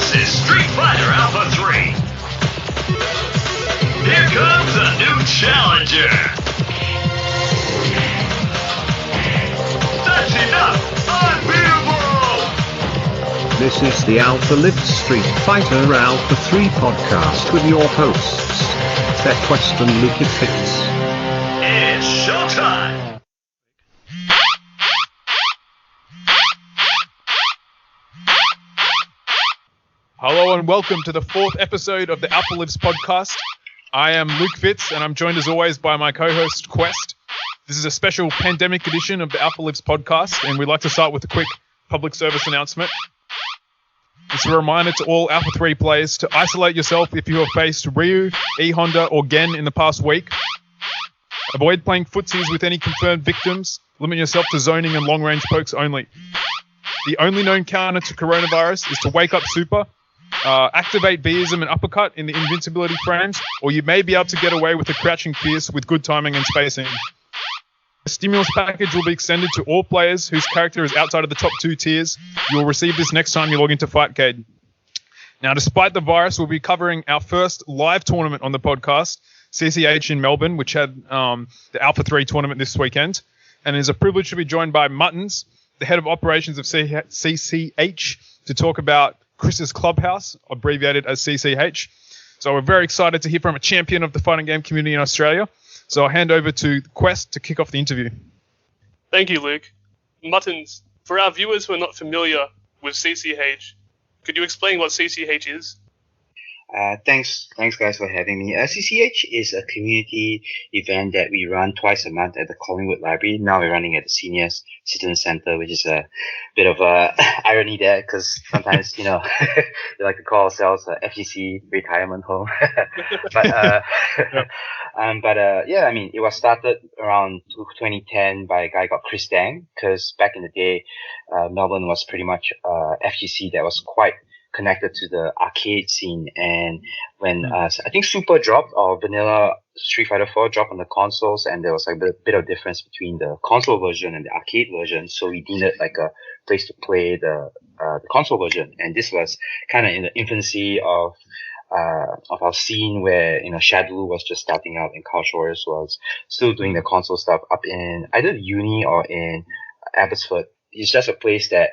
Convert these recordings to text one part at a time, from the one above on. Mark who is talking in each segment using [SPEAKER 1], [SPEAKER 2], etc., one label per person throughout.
[SPEAKER 1] This is Street Fighter Alpha 3. Here comes a new challenger. That's enough! Unbeatable!
[SPEAKER 2] This is the Alpha Live Street Fighter Alpha 3 podcast with your hosts, Quest and Lukefitz.
[SPEAKER 1] It's showtime!
[SPEAKER 3] Hello and welcome to the fourth episode of the Alpha Lives podcast. I am Lukefitz and I'm joined as always by my co-host Quest. This is a special pandemic edition of the Alpha Lives podcast and we'd like to start with a quick public service announcement. It's a reminder to all Alpha 3 players to isolate yourself if you have faced Ryu, E-Honda or Gen in the past week. Avoid playing footsies with any confirmed victims. Limit yourself to zoning and long-range pokes only. The only known counter to coronavirus is to wake up super. Activate B'ism and uppercut in the invincibility frames, or you may be able to get away with a crouching pierce with good timing and spacing. The stimulus package will be extended to all players whose character is outside of the top 2 tiers. You will receive this next time you log into Fightcade. Now, despite the virus, we'll be covering our first live tournament on the podcast, CCH in Melbourne, which had the Alpha 3 tournament this weekend. And it is a privilege to be joined by Muttons, the head of operations of CCH, to talk about Chris's Clubhouse, abbreviated as CCH. So we're very excited to hear from a champion of the fighting game community in Australia. So I'll hand over to Quest to kick off the interview.
[SPEAKER 4] Thank you, Luke. Muttons, for our viewers who are not familiar with CCH, could you explain what CCH is?
[SPEAKER 5] Thanks guys for having me. CCH is a community event that we run twice a month at the Collingwood Library. Now we're running at the Senior Citizen Centre, which is a bit of a irony there because sometimes, we like to call ourselves a FGC retirement home. It was started around 2010 by a guy called Chris Dang because back in the day, Melbourne was pretty much FGC that was quite connected to the arcade scene, and when I think Super dropped or vanilla Street Fighter 4 dropped on the consoles, and there was like a bit of difference between the console version and the arcade version, so we needed like a place to play the console version, and this was kind of in the infancy of our scene where Shadowloo was just starting out and Couch Warriors was still doing the console stuff up in either uni or in Abbotsford. It's just a place that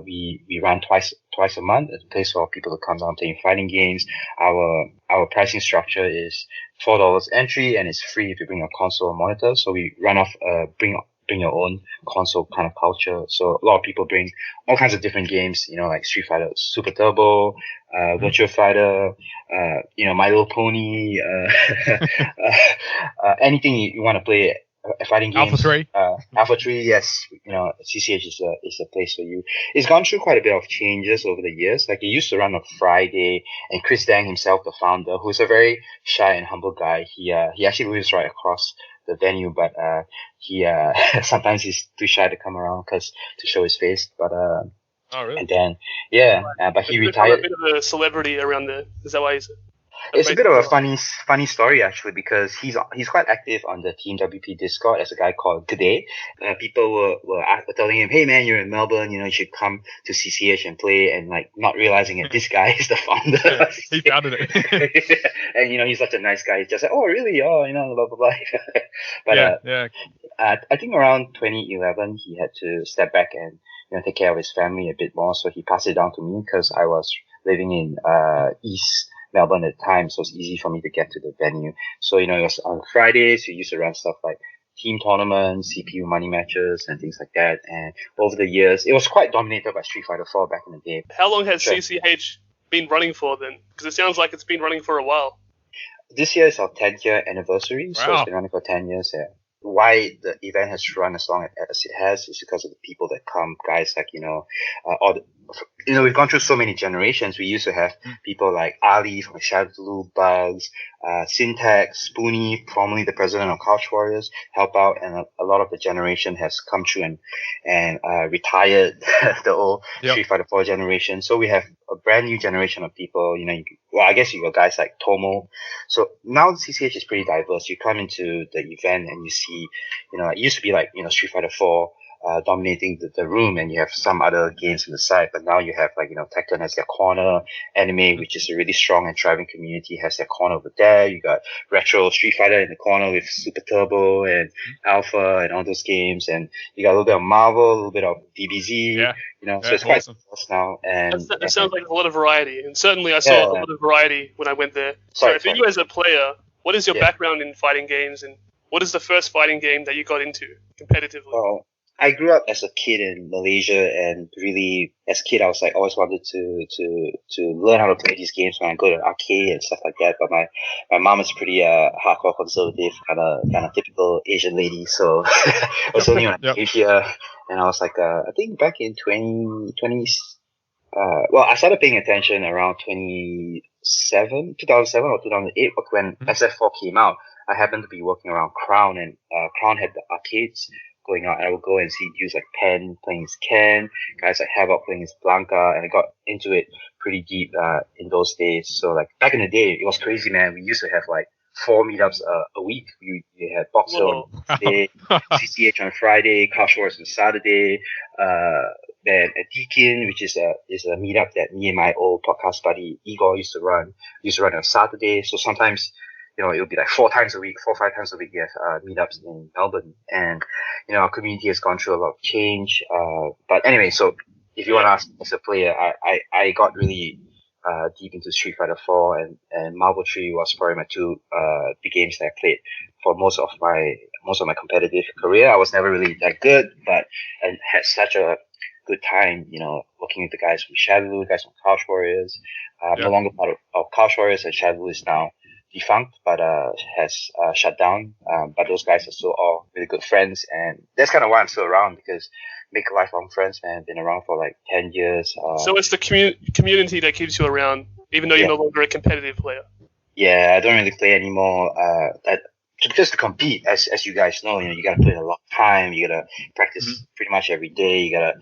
[SPEAKER 5] we run twice a month. It's a place for people to come down playing fighting games. Our pricing structure is $4 entry and it's free if you bring a console or monitor. So we run off bring your own console kind of culture. So a lot of people bring all kinds of different games, like Street Fighter Super Turbo, Virtua Fighter, My Little Pony, anything you want to play. Fighting games.
[SPEAKER 3] Alpha 3?
[SPEAKER 5] Alpha 3, yes. CCH is a place for you. It's gone through quite a bit of changes over the years. Like, it used to run on Friday, and Chris Dang himself, the founder, who's a very shy and humble guy, he actually lives right across the venue, but he sometimes he's too shy to come around to show his face. But
[SPEAKER 4] oh, really?
[SPEAKER 5] And then but he retired.
[SPEAKER 4] A bit of a celebrity around there. Is that why he's?
[SPEAKER 5] It's a bit of a funny story actually because he's quite active on the Team WP Discord as a guy called G'day. People were telling him, "Hey man, you're in Melbourne, you should come to CCH and play," and like not realizing that this guy is the founder.
[SPEAKER 3] Yeah, he founded it.
[SPEAKER 5] And he's such a nice guy. He's just like, "Oh really? Oh blah blah blah." But I think around 2011 he had to step back and take care of his family a bit more, so he passed it down to me because I was living in East Melbourne at the time, so it's easy for me to get to the venue. So, it was on Fridays, we used to run stuff like team tournaments, CPU money matches, and things like that. And over the years, it was quite dominated by Street Fighter 4 back in the day.
[SPEAKER 4] How long has CCH been running for then? Because it sounds like it's been running for a while.
[SPEAKER 5] This year is our 10th-year anniversary,
[SPEAKER 3] wow.
[SPEAKER 5] So it's been running for 10 years, yeah. Why the event has run as long as it has is because of the people that come, guys like, we've gone through so many generations. We used to have people like Ali from Shadowloo, Bugs, Syntax, Spoonie, formerly the president of Couch Warriors, help out, and a lot of the generation has come through and retired the old Street Fighter 4 generation. So we have a brand new generation of people. I guess you got guys like Tomo. So now CCH is pretty diverse. You come into the event and you see, it used to be like Street Fighter 4. dominating the room, and you have some other games on the side. But now you have like, Tekken has their corner, anime, which is a really strong and thriving community, has their corner over there. You got retro Street Fighter in the corner with Super Turbo and Alpha and all those games, and you got a little bit of Marvel, a little bit of DBZ. So it's quite
[SPEAKER 3] awesome.
[SPEAKER 5] diverse now. And
[SPEAKER 4] That sounds like a lot of variety, and certainly I saw a lot of variety when I went there. So for you as a player, what is your background in fighting games, and what is the first fighting game that you got into competitively?
[SPEAKER 5] Well, I grew up as a kid in Malaysia, and really, as a kid, I was like always wanted to learn how to play these games when I go to an arcade and stuff like that. But my mom is pretty hardcore conservative, kind of typical Asian lady. So it was only when I came here, and I was like, I think back in 2020. Well, I started paying attention around 2007 or 2008, when SF4 came out. I happened to be working around Crown, and Crown had the arcades going on. I would go and see dudes like Penn playing his Ken, guys like Havoc playing his Blanca, and I got into it pretty deep in those days. So like back in the day, it was crazy, man. We used to have like 4 meetups a week. We had Boxer on Tuesday, CCH on Friday, Couch Wars on Saturday, then a Deakin, which is a meetup that me and my old podcast buddy Igor used to run. We used to run on Saturday. So sometimes, it would be like 4 or 5 times a week, we have meetups in Melbourne. And, our community has gone through a lot of change. But anyway, so if you want to ask as a player, I got really deep into Street Fighter 4, and Marvel 3 was probably my 2 big games that I played for most of my competitive career. I was never really that good, but I had such a good time, working with the guys from Shadow, guys from Couch Warriors. I'm no longer part of Couch Warriors, and Shadow is now defunct, but has shut down. But those guys are still all really good friends, and that's kind of why I'm still around, because make lifelong friends, man. Been around for like 10 years.
[SPEAKER 4] So it's the community that keeps you around, even though you're no longer a competitive player.
[SPEAKER 5] Yeah, I don't really play anymore. Because to compete, as you guys know, you gotta put in a lot of time. You gotta practice pretty much every day. You gotta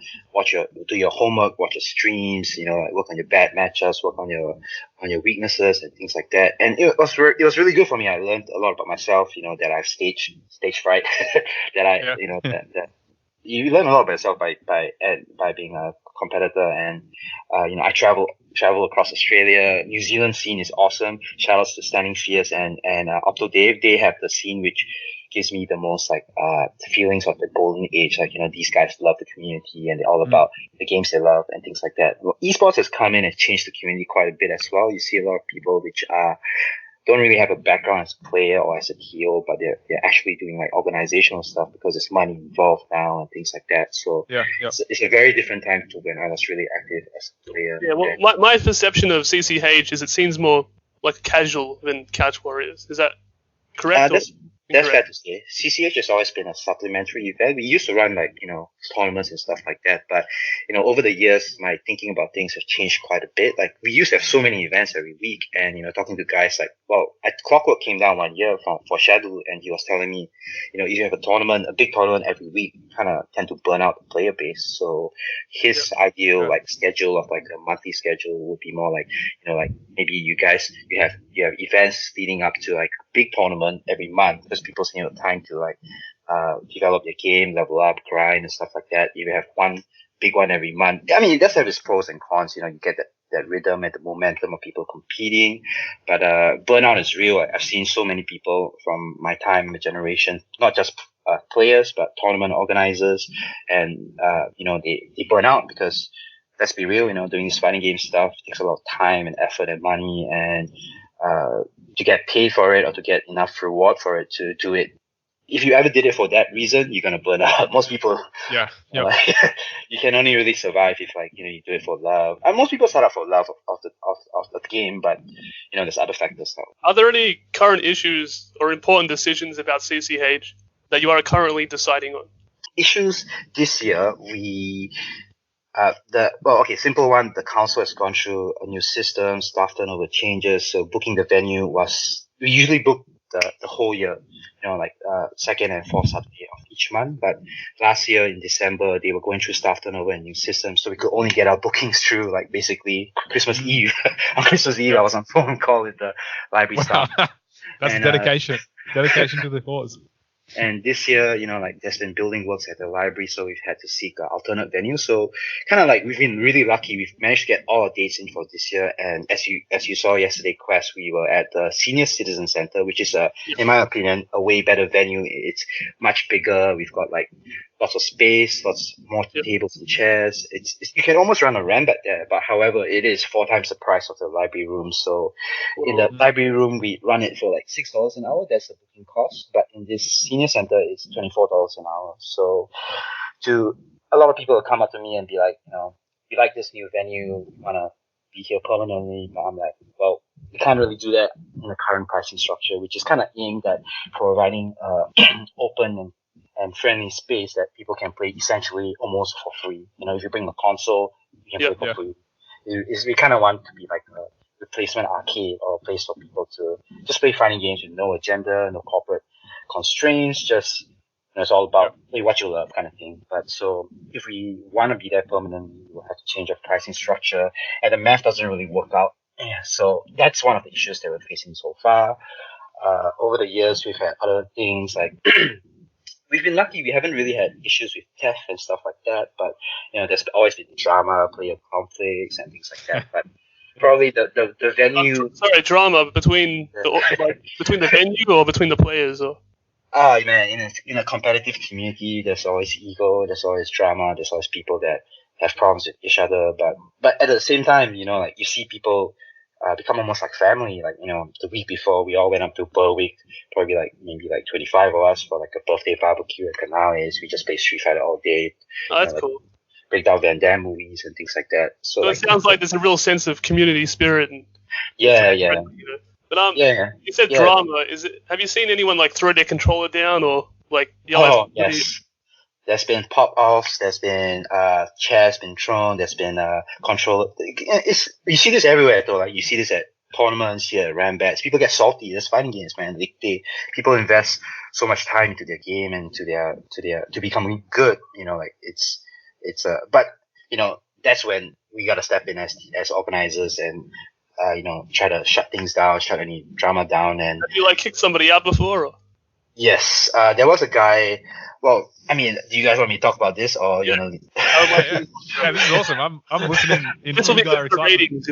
[SPEAKER 5] do your homework, watch your streams. Work on your bad matchups, work on your weaknesses and things like that. And it was really good for me. I learned a lot about myself. That I've stage fright. that you learn a lot about yourself by being a competitor. And I travel across Australia. New Zealand scene is awesome. Shout outs to Standing Fierce and Opto Dave. They have the scene which gives me the most feelings of the golden age. These guys love the community, and they're all about the games they love and things like that. Well, esports has come in and changed the community quite a bit as well. You see a lot of people which don't really have a background as a player or as a TO, but they're actually doing like organizational stuff because there's money involved now and things like that. So it's a very different time to when I was really active as a player.
[SPEAKER 4] Yeah, well, my perception of CCH is it seems more like casual than Couch Warriors. Is that correct?
[SPEAKER 5] That's fair to say. CCH has always been a supplementary event. We used to run tournaments and stuff like that, but over the years, my thinking about things has changed quite a bit. Like we used to have so many events every week, and talking to guys like, Clockwork came down one year for Shadow, and he was telling me, if you have a big tournament every week, you kind of tend to burn out the player base. So his ideal schedule of a monthly schedule would be more like maybe you have events leading up to a big tournament every month, because people need time to develop their game, level up, grind and stuff like that. You have one big one every month. I mean, it does have its pros and cons. You get that rhythm and the momentum of people competing, but burnout is real. I've seen so many people from my time, my generation, not just players but tournament organizers, and they burn out because, let's be real, doing this fighting game stuff takes a lot of time and effort and money, and to get paid for it or to get enough reward for it to do it. If you ever did it for that reason, you're gonna burn out. Most people, you can only really survive if you do it for love. And most people start out for love of the game, but there's other factors now.
[SPEAKER 4] Are there any current issues or important decisions about CCH that you are currently deciding on?
[SPEAKER 5] Issues this year, simple one. The council has gone through a new system, staff turnover changes. So booking the venue we usually book the whole year, second and fourth Saturday of each month. But last year in December, they were going through staff turnover and new systems, so we could only get our bookings through basically Christmas Eve. On Christmas Eve, I was on phone call with the library staff.
[SPEAKER 3] That's dedication to the cause.
[SPEAKER 5] And this year, like there's been building works at the library, so we've had to seek an alternate venue. So kind of like we've been really lucky. We've managed to get all our dates in for this year. And as you saw yesterday, Quest, we were at the Senior Citizen Center, which is in my opinion, a way better venue. It's much bigger. We've got like lots of space, lots more tables and chairs. It's you can almost run a rambat there, but however, it is 4 times the price of the library room. So in the library room, we run it for like $6 an hour. That's the booking cost. But in this senior center, it's $24 an hour. So a lot of people will come up to me and be like, we like this new venue, we want to be here permanently. But I'm like, well, we can't really do that in the current pricing structure, which is kind of aimed at providing open and friendly space that people can play essentially almost for free. If you bring a console, you can play for free. We kind of want to be like a replacement arcade or a place for people to just play fighting games with no agenda, no corporate constraints, just it's all about play what you love kind of thing. But so if we want to be there permanently, we'll have to change our pricing structure, and the math doesn't really work out. Yeah, so that's one of the issues that we're facing so far. Over the years, we've had other things like we've been lucky. We haven't really had issues with theft and stuff like that. But there's always been drama, player conflicts, and things like that. But probably the venue.
[SPEAKER 4] Sorry, drama between the venue or between the players or.
[SPEAKER 5] Man, in a competitive community, there's always ego, there's always drama, there's always people that have problems with each other. But at the same time, like you see people become almost like family. Like the week before, we all went up to Berwick, probably maybe 25 of us for like a birthday barbecue at Canales. We just played Street Fighter all day.
[SPEAKER 4] Oh, that's cool.
[SPEAKER 5] Break down Van Damme movies and things like that. So
[SPEAKER 4] it sounds like there's a real sense of community spirit and.
[SPEAKER 5] Yeah.
[SPEAKER 4] But you said drama. Have you seen anyone like throw their controller down or like yell?
[SPEAKER 5] Oh yes, there's been pop offs. There's been chairs been thrown. There's been controller. You see this everywhere though. Like you see this at tournaments here, at Rambats. People get salty. There's fighting games, man. People invest so much time into their game and to becoming good. But that's when we gotta step in as organizers and. Try to shut things down, shut any drama down. And
[SPEAKER 4] have you kicked somebody out before? Or?
[SPEAKER 5] Yes, there was a guy. Well, I mean, do you guys want me to talk about this or
[SPEAKER 3] yeah, this is awesome. I'm listening.
[SPEAKER 4] This will be good for ratings,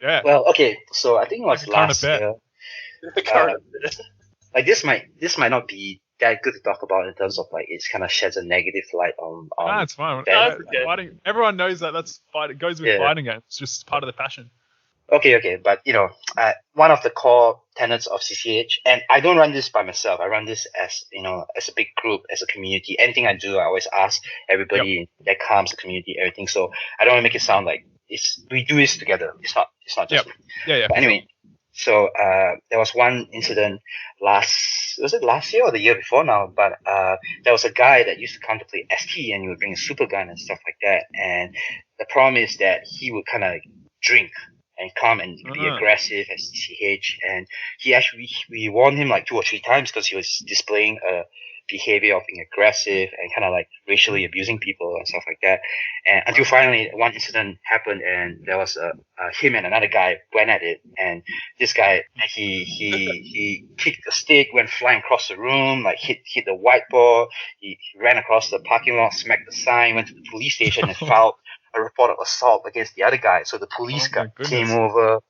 [SPEAKER 3] Yeah.
[SPEAKER 5] Well, okay. So I think it was last year. This might not be that good to talk about in terms of it's kind of sheds a negative light on.
[SPEAKER 3] It's fine. Fighting, everyone knows that's fight. It goes with fighting games. It's just part of the passion.
[SPEAKER 5] Okay, but one of the core tenets of CCH, and I don't run this by myself. I run this as as a big group, as a community. Anything I do, I always ask everybody that comes, the community, everything. So I don't want to make it sound like we do this together. It's not just me.
[SPEAKER 3] Yeah.
[SPEAKER 5] But anyway, so there was one incident was it last year or the year before now? But there was a guy that used to come to play ST, and he would bring a super gun and stuff like that. And the problem is that he would kind of drink and come and be aggressive as CCH, and we warned him 2 or 3 times because he was displaying a behavior of being aggressive and kind of racially abusing people and stuff like that. And until finally one incident happened, and there was him and another guy went at it, and this guy he kicked a stick, went flying across the room, hit the whiteboard. He ran across the parking lot, smacked the sign, went to the police station and filed a report of assault against the other guy. So the police came over.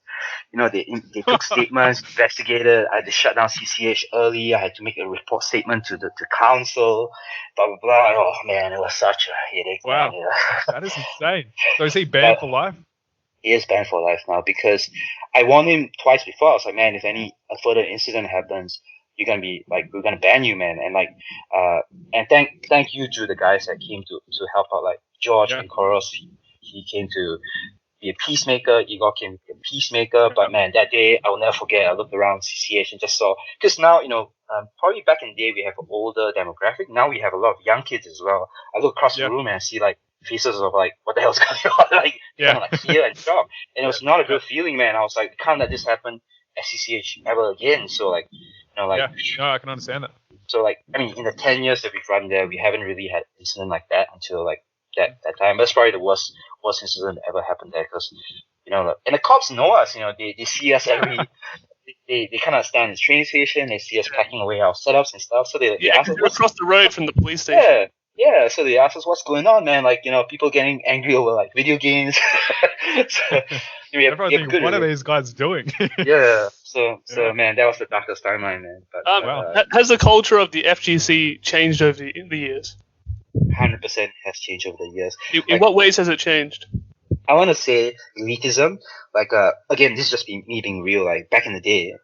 [SPEAKER 5] They took statements, investigated. I had to shut down CCH early. I had to make a report statement to the council. Blah blah blah. Oh man, it was such a headache.
[SPEAKER 3] Wow,
[SPEAKER 5] man,
[SPEAKER 3] that is insane. So is he banned for life?
[SPEAKER 5] He is banned for life now because I warned him twice before. I was like, man, if any further incident happens, you're gonna be we're gonna ban you, man. And and thank you to the guys that came to help out, George and Koros. He came to be a peacemaker. Igor came to be a peacemaker. But man, that day I will never forget. I looked around CCH and just saw, because now probably back in the day we have an older demographic. Now we have a lot of young kids as well. I look across the room and I see faces of what the hell's going on? Kind of fear and shock. And it was not a good feeling, man. I was like, can't let this happen at CCH ever again. So
[SPEAKER 3] no, I can understand that. So
[SPEAKER 5] in the 10 years that we've run there, we haven't really had an incident like that until that time. That's probably the worst incident that ever happened there, because and the cops know us. They see us they kind of stand in the train station. They see us packing away our setups and stuff. So they ask us
[SPEAKER 4] across the road from the police station.
[SPEAKER 5] Yeah. So they ask us what's going on, man. Like, people getting angry over like video games. So we have good
[SPEAKER 3] what are these guys doing?
[SPEAKER 5] Yeah. So man, that was the darkest timeline, man. But
[SPEAKER 4] has the culture of the FGC changed over the years?
[SPEAKER 5] 100% has changed over the years.
[SPEAKER 4] In what ways has it changed?
[SPEAKER 5] I want to say elitism. Like, again, this is just me being real. Like, back in the day,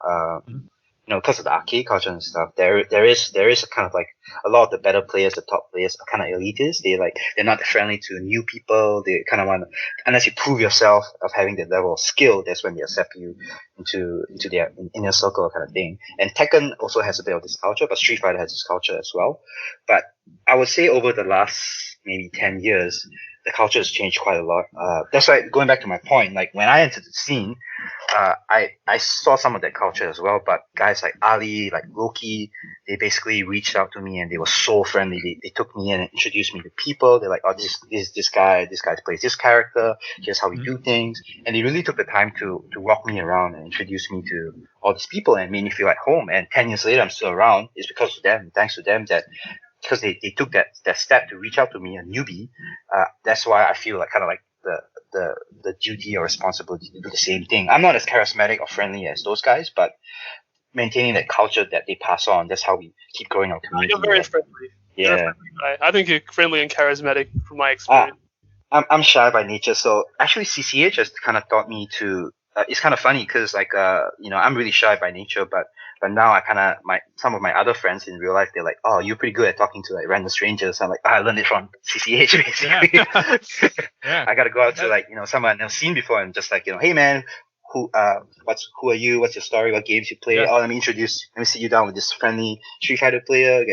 [SPEAKER 5] because of the arcade culture and stuff, there is a kind of like a lot of the better players, the top players are kind of elitist. They're not friendly to new people. They kind of want to, unless you prove yourself of having that level of skill, that's when they accept you into their inner circle kind of thing. And Tekken also has a bit of this culture, but Street Fighter has this culture as well. But I would say over the last maybe 10 years, the culture has changed quite a lot. That's why, going back to my point, like when I entered the scene, I saw some of that culture as well. But guys like Ali, like Loki, they basically reached out to me and they were so friendly. They took me in and introduced me to people. They're like, oh, this guy plays this character. Here's how we do things. And they really took the time to walk me around and introduce me to all these people and made me feel at home. And 10 years later, I'm still around. It's because of them, thanks to them, because they took that step to reach out to me, a newbie. That's why I feel like kind of like the duty or responsibility to do the same thing. I'm not as charismatic or friendly as those guys, but maintaining that culture that they pass on, that's how we keep growing our community.
[SPEAKER 4] You're very friendly.
[SPEAKER 5] Yeah.
[SPEAKER 4] You're a friendly guy. I think you're friendly and charismatic from my experience.
[SPEAKER 5] I'm shy by nature, so actually CCH has kind of taught me to. It's kind of funny because I'm really shy by nature, but now I kind of some of my other friends in real life, they're like, oh, you're pretty good at talking to like random strangers. I'm like, I learned it from CCH basically.
[SPEAKER 3] Yeah.
[SPEAKER 5] I gotta go out to like someone I've never seen before and just like hey man, who are you? What's your story? What games you play?
[SPEAKER 3] Yeah.
[SPEAKER 5] Oh, let me sit you down with this friendly Street Fighter player.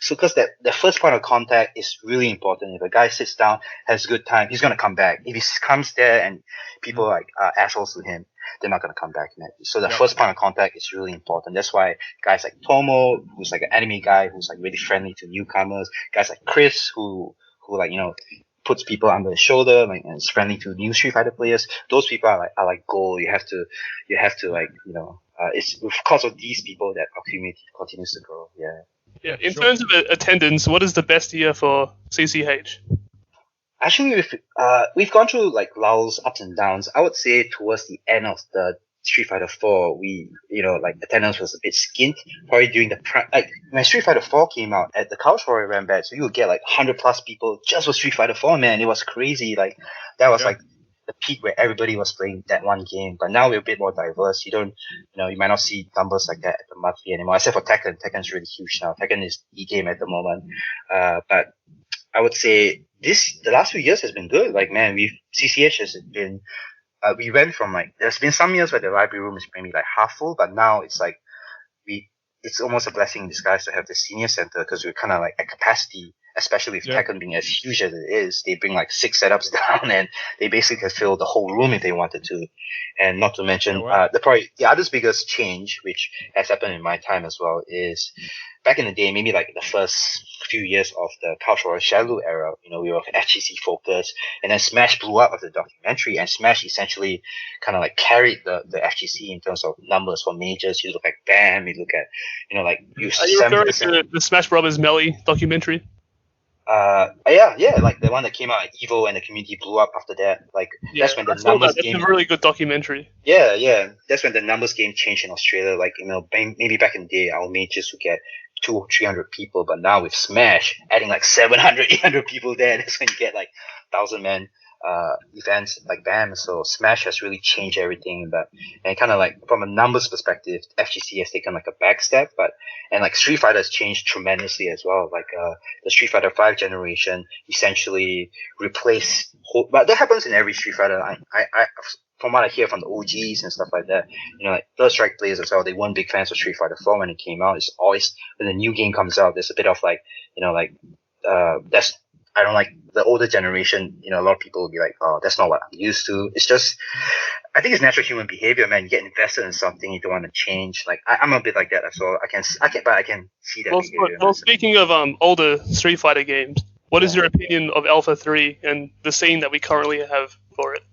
[SPEAKER 5] So because the first point of contact is really important. If a guy sits down, has a good time, he's gonna come back. If he comes there and people are assholes to him, they're not gonna come back, man. So the first point of contact is really important. That's why guys like Tomo, who's like an anime guy, who's like really friendly to newcomers, guys like Chris, who puts people under his shoulder, like, and is friendly to new Street Fighter players. Those people are like gold. You have to it's because of these people that our community continues to grow.
[SPEAKER 4] Yeah. In terms of attendance, what is the best year for CCH?
[SPEAKER 5] Actually, we've gone through like lulls, ups and downs. I would say towards the end of the Street Fighter 4, we, attendance was a bit skint. Probably during when Street Fighter 4 came out, at the Couch Warrior ran back, so you would get like 100 plus people just for Street Fighter 4, man. It was crazy. Like, that was like the peak where everybody was playing that one game. But now we're a bit more diverse. You don't, you might not see numbers like that at the monthly anymore, except for Tekken. Tekken's really huge now. Tekken is the game at the moment. But I would say the last few years has been good. Like, man, CCH has been, we went from like, there's been some years where the library room is maybe like half full, but now it's like, it's almost a blessing in disguise to have the senior center because we're kind of like at capacity, especially with Tekken being as huge as it is. They bring like 6 setups down and they basically can fill the whole room if they wanted to. And not to mention, the other biggest change, which has happened in my time as well, is back in the day, maybe like the first few years of the Couch Warrior Shadow era, we were FGC focused, and then Smash blew up with the documentary, and Smash essentially kind of like carried the FGC in terms of numbers for majors. You look at BAM, you look at, like,
[SPEAKER 4] are you referring to the Smash Brothers Melee documentary?
[SPEAKER 5] Yeah, like the one that came out at EVO and the community blew up after that. Like, that's when the numbers game.
[SPEAKER 4] That's a really good documentary.
[SPEAKER 5] Yeah. That's when the numbers game changed in Australia. Like, maybe back in the day, our majors would get 200 or 300 people, but now with Smash, adding like 700, 800 people there, that's when you get like 1,000-man events like BAM. So Smash has really changed everything, and kind of like from a numbers perspective, FGC has taken like a back step, and like Street Fighter has changed tremendously as well. Like the Street Fighter 5 generation essentially replaced but that happens in every Street Fighter. I from what I hear from the OGs and stuff like that, like Third Strike players as well, they weren't big fans of Street Fighter 4 when it came out. It's always, when the new game comes out, there's a bit of like, that's, I don't like the older generation, a lot of people will be like, oh, that's not what I'm used to. It's just, I think it's natural human behavior, man. You get invested in something, you don't want to change. Like, I'm a bit like that as well. I can see that behavior.
[SPEAKER 4] Well, speaking of older Street Fighter games, what is your opinion of Alpha 3 and the scene that we currently have for it?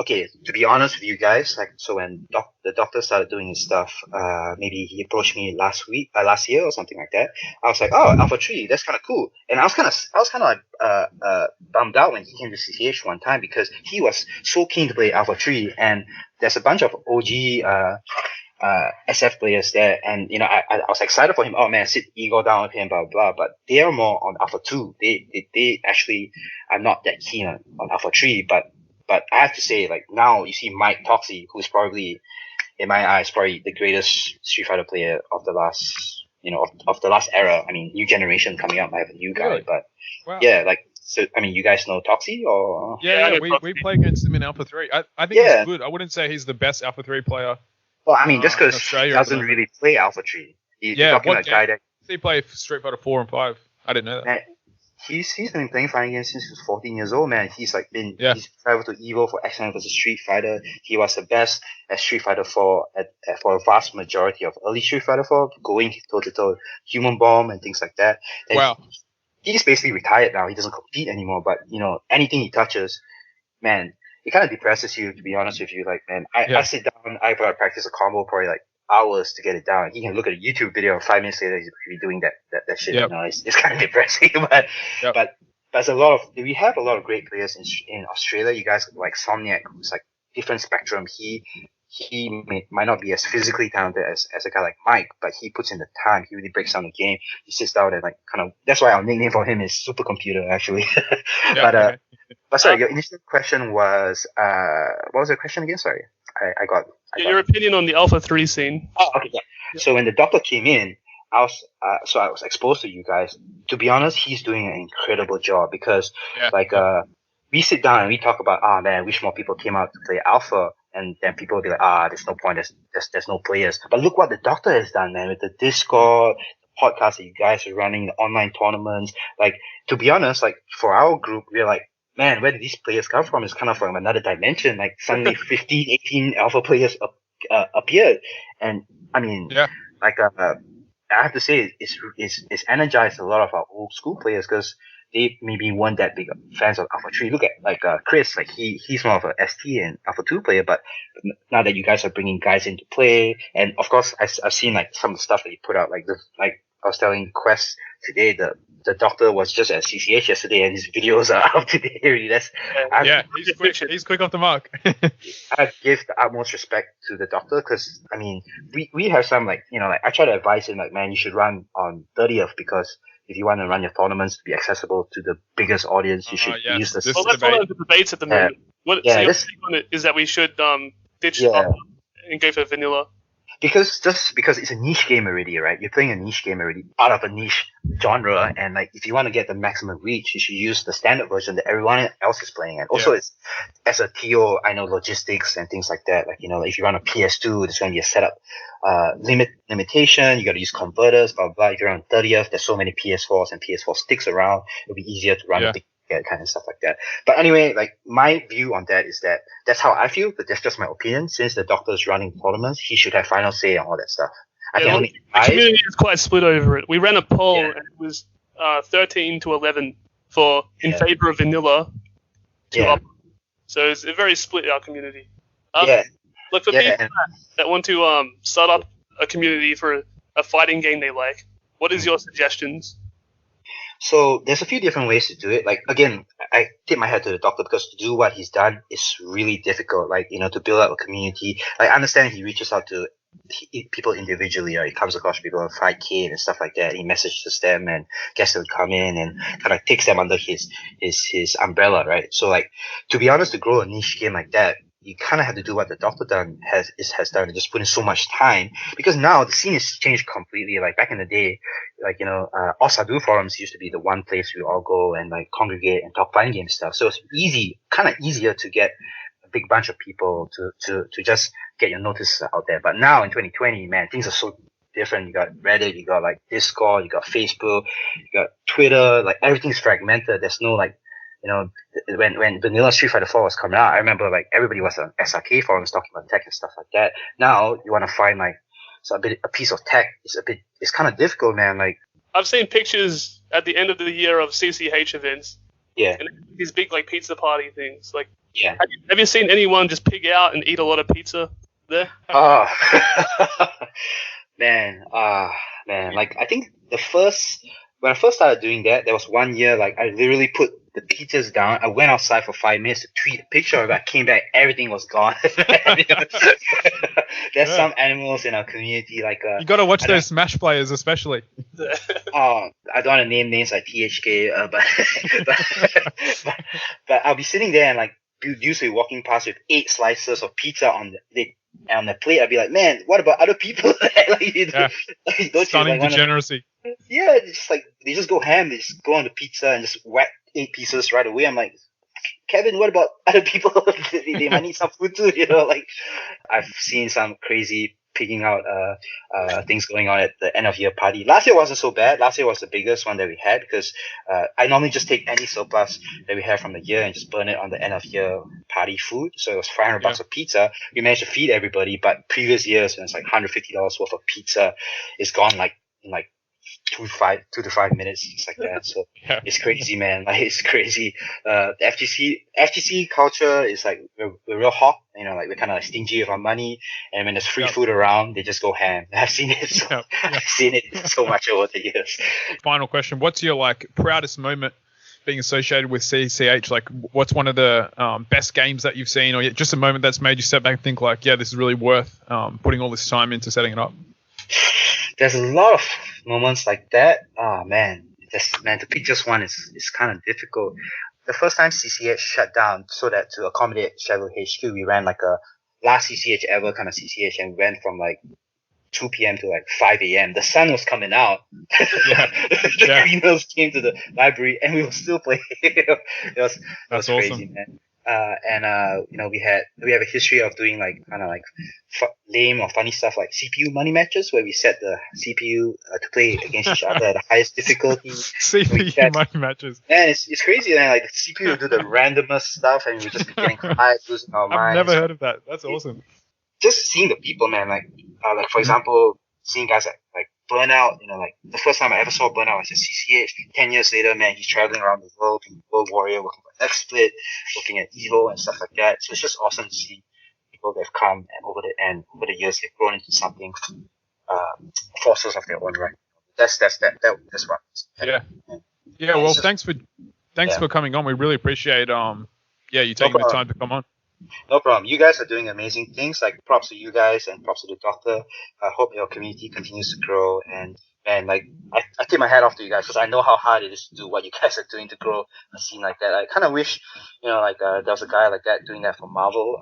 [SPEAKER 5] okay, to be honest with you guys, like, so when the doctor started doing his stuff, maybe he approached me last year or something like that. I was like, oh, Alpha 3, that's kind of cool. And I was kind of bummed out when he came to CCH one time because he was so keen to play Alpha 3, and there's a bunch of OG, SF players there, and I was excited for him. Oh man, sit ego down with him, blah blah. But they are more on Alpha 2. They actually are not that keen on Alpha 3. But I have to say, like, now you see Mike Toxie, who's probably, in my eyes, probably the greatest Street Fighter player of the last, of the last era. I mean, new generation coming up. I have a new guy,
[SPEAKER 3] Really?
[SPEAKER 5] but
[SPEAKER 3] Wow.
[SPEAKER 5] yeah, like, so I mean, you guys know Toxie or?
[SPEAKER 3] Yeah, we play against him in Alpha 3. I think he's good. I wouldn't say he's the best Alpha 3 player.
[SPEAKER 5] Well, I mean, just because he
[SPEAKER 3] Australia
[SPEAKER 5] doesn't really play Alpha 3. You're talking about a guy that...
[SPEAKER 3] Does he play Street Fighter 4 and 5? I didn't know that.
[SPEAKER 5] Man, he's been playing fighting games since he was 14 years old, man. He's he's traveled to EVO for X-Men vs Street Fighter. He was the best at Street Fighter 4 for a vast majority of early Street Fighter 4, going toe-to-toe Human Bomb and things like that. And
[SPEAKER 3] wow.
[SPEAKER 5] He's basically retired now. He doesn't compete anymore, but, anything he touches, man, it kind of depresses you, to be honest with you. Like, man, I sit down, I practice a combo probably like hours to get it down. He can look at a YouTube video, and 5 minutes later he's be doing that shit.
[SPEAKER 3] Yep.
[SPEAKER 5] It's kind of depressing, but there's we have a lot of great players in Australia. You guys like Somniac, who's like different spectrum. He might not be as physically talented as a guy like Mike, but he puts in the time. He really breaks down the game. He sits down and like kind of. That's why our nickname for him is Supercomputer, actually. But sorry, your initial question was what was the question again? Sorry, I got
[SPEAKER 4] your opinion on the Alpha 3 scene.
[SPEAKER 5] Oh, okay, yeah. So when the doctor came in, I was exposed to you guys. To be honest, he's doing an incredible job because we sit down and we talk about, man, I wish more people came out to play Alpha, and then people will be like, there's no point, there's no players. But look what the doctor has done, man, with the Discord, the podcast that you guys are running, the online tournaments. Like, to be honest, like, for our group, we're like, man, where did these players come from? It's kind of from another dimension. Like, suddenly 15, 18 Alpha players appeared. And, I mean, I have to say, it's energized a lot of our old school players because they maybe weren't that big fans of Alpha 3. Look at, like, Chris, like, he's more of a ST and Alpha 2 player, but now that you guys are bringing guys into play, and of course, I've seen, like, some of the stuff that you put out, like I was telling Quest today, the doctor was just at CCH yesterday, and his videos are out today. Really,
[SPEAKER 3] he's quick off the mark.
[SPEAKER 5] I give the utmost respect to the doctor because I mean, we have some like I try to advise him like, man, you should run on 30th because if you want to run your tournaments to be accessible to the biggest audience, you should use the.
[SPEAKER 4] Well, that's one of the debates at the moment. So your take on it is that we should ditch and go for vanilla.
[SPEAKER 5] Because it's a niche game already, right? You're playing a niche game already out of a niche genre, and like if you want to get the maximum reach, you should use the standard version that everyone else is playing. And also, it's as a TO, I know logistics and things like that. Like like if you run a PS2, there's going to be a setup limitation. You got to use converters, blah blah. If you're on 30th, there's so many PS4s and PS4 sticks around. It'll be easier to run a big kind of stuff like that. But anyway, like my view on that is that's how I feel, but that's just my opinion. Since the doctor is running tournaments, he should have final say on all that stuff.
[SPEAKER 4] The community is quite split over it. We ran a poll and it was 13 to 11 in favor of vanilla to up. So it's very split, our community. Look, for people that want to start up a community for a fighting game they like, what is your suggestions?
[SPEAKER 5] So there's a few different ways to do it. Like, again, I tip my hat to the doctor because to do what he's done is really difficult. Like, to build up a community. Like, I understand he reaches out to people individually, right? He comes across people on 5K and stuff like that. He messages them and gets them to come in and kind of takes them under his umbrella, right? So, like, to be honest, to grow a niche game like that, you kind of have to do what the doctor has done and just put in so much time because now the scene has changed completely. Like back in the day, like, all Sadu forums used to be the one place we all go and like congregate and talk fighting game stuff. So it's kind of easier to get a big bunch of people to just get your notices out there. But now in 2020, man, things are so different. You got Reddit, you got like Discord, you got Facebook, you got Twitter, like everything's fragmented. There's no like, when Vanilla Street Fighter 4 was coming out, I remember like everybody was on SRK forums talking about tech and stuff like that. Now you want to find like a piece of tech. It's kind of difficult, man. Like
[SPEAKER 4] I've seen pictures at the end of the year of CCH events.
[SPEAKER 5] Yeah.
[SPEAKER 4] And these big like pizza party things. Like
[SPEAKER 5] Yeah.
[SPEAKER 4] Have you seen anyone just pig out and eat a lot of pizza there?
[SPEAKER 5] Oh, man. Like, I think when I first started doing that, there was 1 year, like, I literally put the pizzas down. I went outside for 5 minutes to tweet a picture of it. I came back, everything was gone. There's some animals in our community, like,
[SPEAKER 3] You gotta watch those Smash players, especially.
[SPEAKER 5] I don't want to name names like THK, but I'll be sitting there and, like, usually walking past with 8 slices of pizza on the plate. I'd be like, man, what about other people? Don't
[SPEAKER 3] Stunning
[SPEAKER 5] you, like,
[SPEAKER 3] degeneracy.
[SPEAKER 5] Yeah, it's just like they just go ham. They just go on the pizza and just whack 8 pieces right away. I'm like, Kevin, what about other people? they might need some food too, Like, I've seen some crazy picking out things going on at the end of year party. Last year wasn't so bad. Last year was the biggest one that we had because I normally just take any surplus that we have from the year and just burn it on the end of year party food. So it was $500 of pizza. We managed to feed everybody, but previous years when it's like $150 worth of pizza is gone like in like 2 to 5 minutes, just like that. So it's crazy, man. Like, it's crazy. The FGC culture is like we're real hot. Like, we're kind of like stingy with our money, and when there's free food around, they just go ham. I've seen it. I've seen it so much over the years.
[SPEAKER 3] Final question: what's your like proudest moment being associated with CCH? Like, what's one of the best games that you've seen, or just a moment that's made you step back and think like, yeah, this is really worth putting all this time into setting it up?
[SPEAKER 5] There's a lot of moments like that. Oh man, to pick just one is kind of difficult. The first time CCH shut down, so that to accommodate Shadow HQ, we ran like a last CCH ever kind of CCH, and we went from like 2 p.m. to like 5 a.m. The sun was coming out. The criminals came to the library, and we were still playing. That's
[SPEAKER 3] awesome.
[SPEAKER 5] Crazy, man. We have a history of doing like kind of like lame or funny stuff like CPU money matches where we set the CPU to play against each other at the highest difficulty.
[SPEAKER 3] CPU money matches.
[SPEAKER 5] Man, it's crazy, man. Like, the CPU will do the randomest stuff, and we just be getting high, losing our minds.
[SPEAKER 3] I've never heard of that. That's awesome.
[SPEAKER 5] Just seeing the people, man. Like for example, seeing guys like Burnout. Like, the first time I ever saw Burnout was at CCH. 10 years later, man, he's traveling around the world, being World Warrior, working for XSplit, looking at Evo and stuff like that. So it's just awesome to see people that have come and over the years they've grown into something, forces of their own right. That's what.
[SPEAKER 3] Yeah. Well, thanks for coming on. We really appreciate you taking the time to come on.
[SPEAKER 5] No problem. You guys are doing amazing things. Like, props to you guys and props to the doctor. I hope your community continues to grow. And like, I tip my hat off to you guys because I know how hard it is to do what you guys are doing to grow a scene like that. I kind of wish, there was a guy like that doing that for Marvel.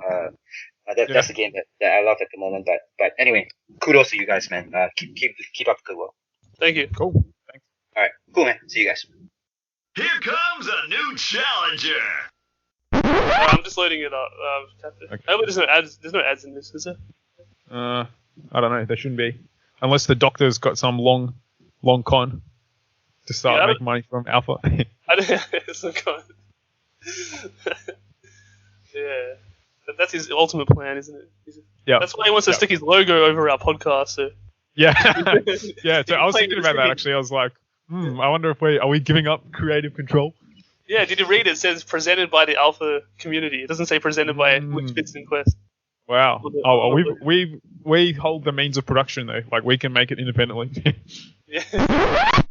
[SPEAKER 5] That's the game that I love at the moment. But anyway, kudos to you guys, man. Keep up the good work.
[SPEAKER 4] Thank you.
[SPEAKER 3] Cool. Thanks.
[SPEAKER 5] All right. Cool, man. See you guys.
[SPEAKER 1] Here comes a new challenger.
[SPEAKER 4] I'm just loading it up.
[SPEAKER 3] Okay.
[SPEAKER 4] I hope there's no ads in this, is there?
[SPEAKER 3] I don't know. There shouldn't be, unless the doctor's got some long con to start making money from Alpha.
[SPEAKER 4] I don't it's some con. Yeah, that's his ultimate plan, isn't it?
[SPEAKER 3] Yeah.
[SPEAKER 4] That's why he wants to stick his logo over our podcast. So.
[SPEAKER 3] Yeah. Yeah. So I was thinking about that actually. I was like, I wonder if are we giving up creative control?
[SPEAKER 4] Yeah, did you read it? It says presented by the Alpha community. It doesn't say presented by Lukefitz and Quest.
[SPEAKER 3] Wow. We hold the means of production though. Like, we can make it independently.
[SPEAKER 4] Yeah.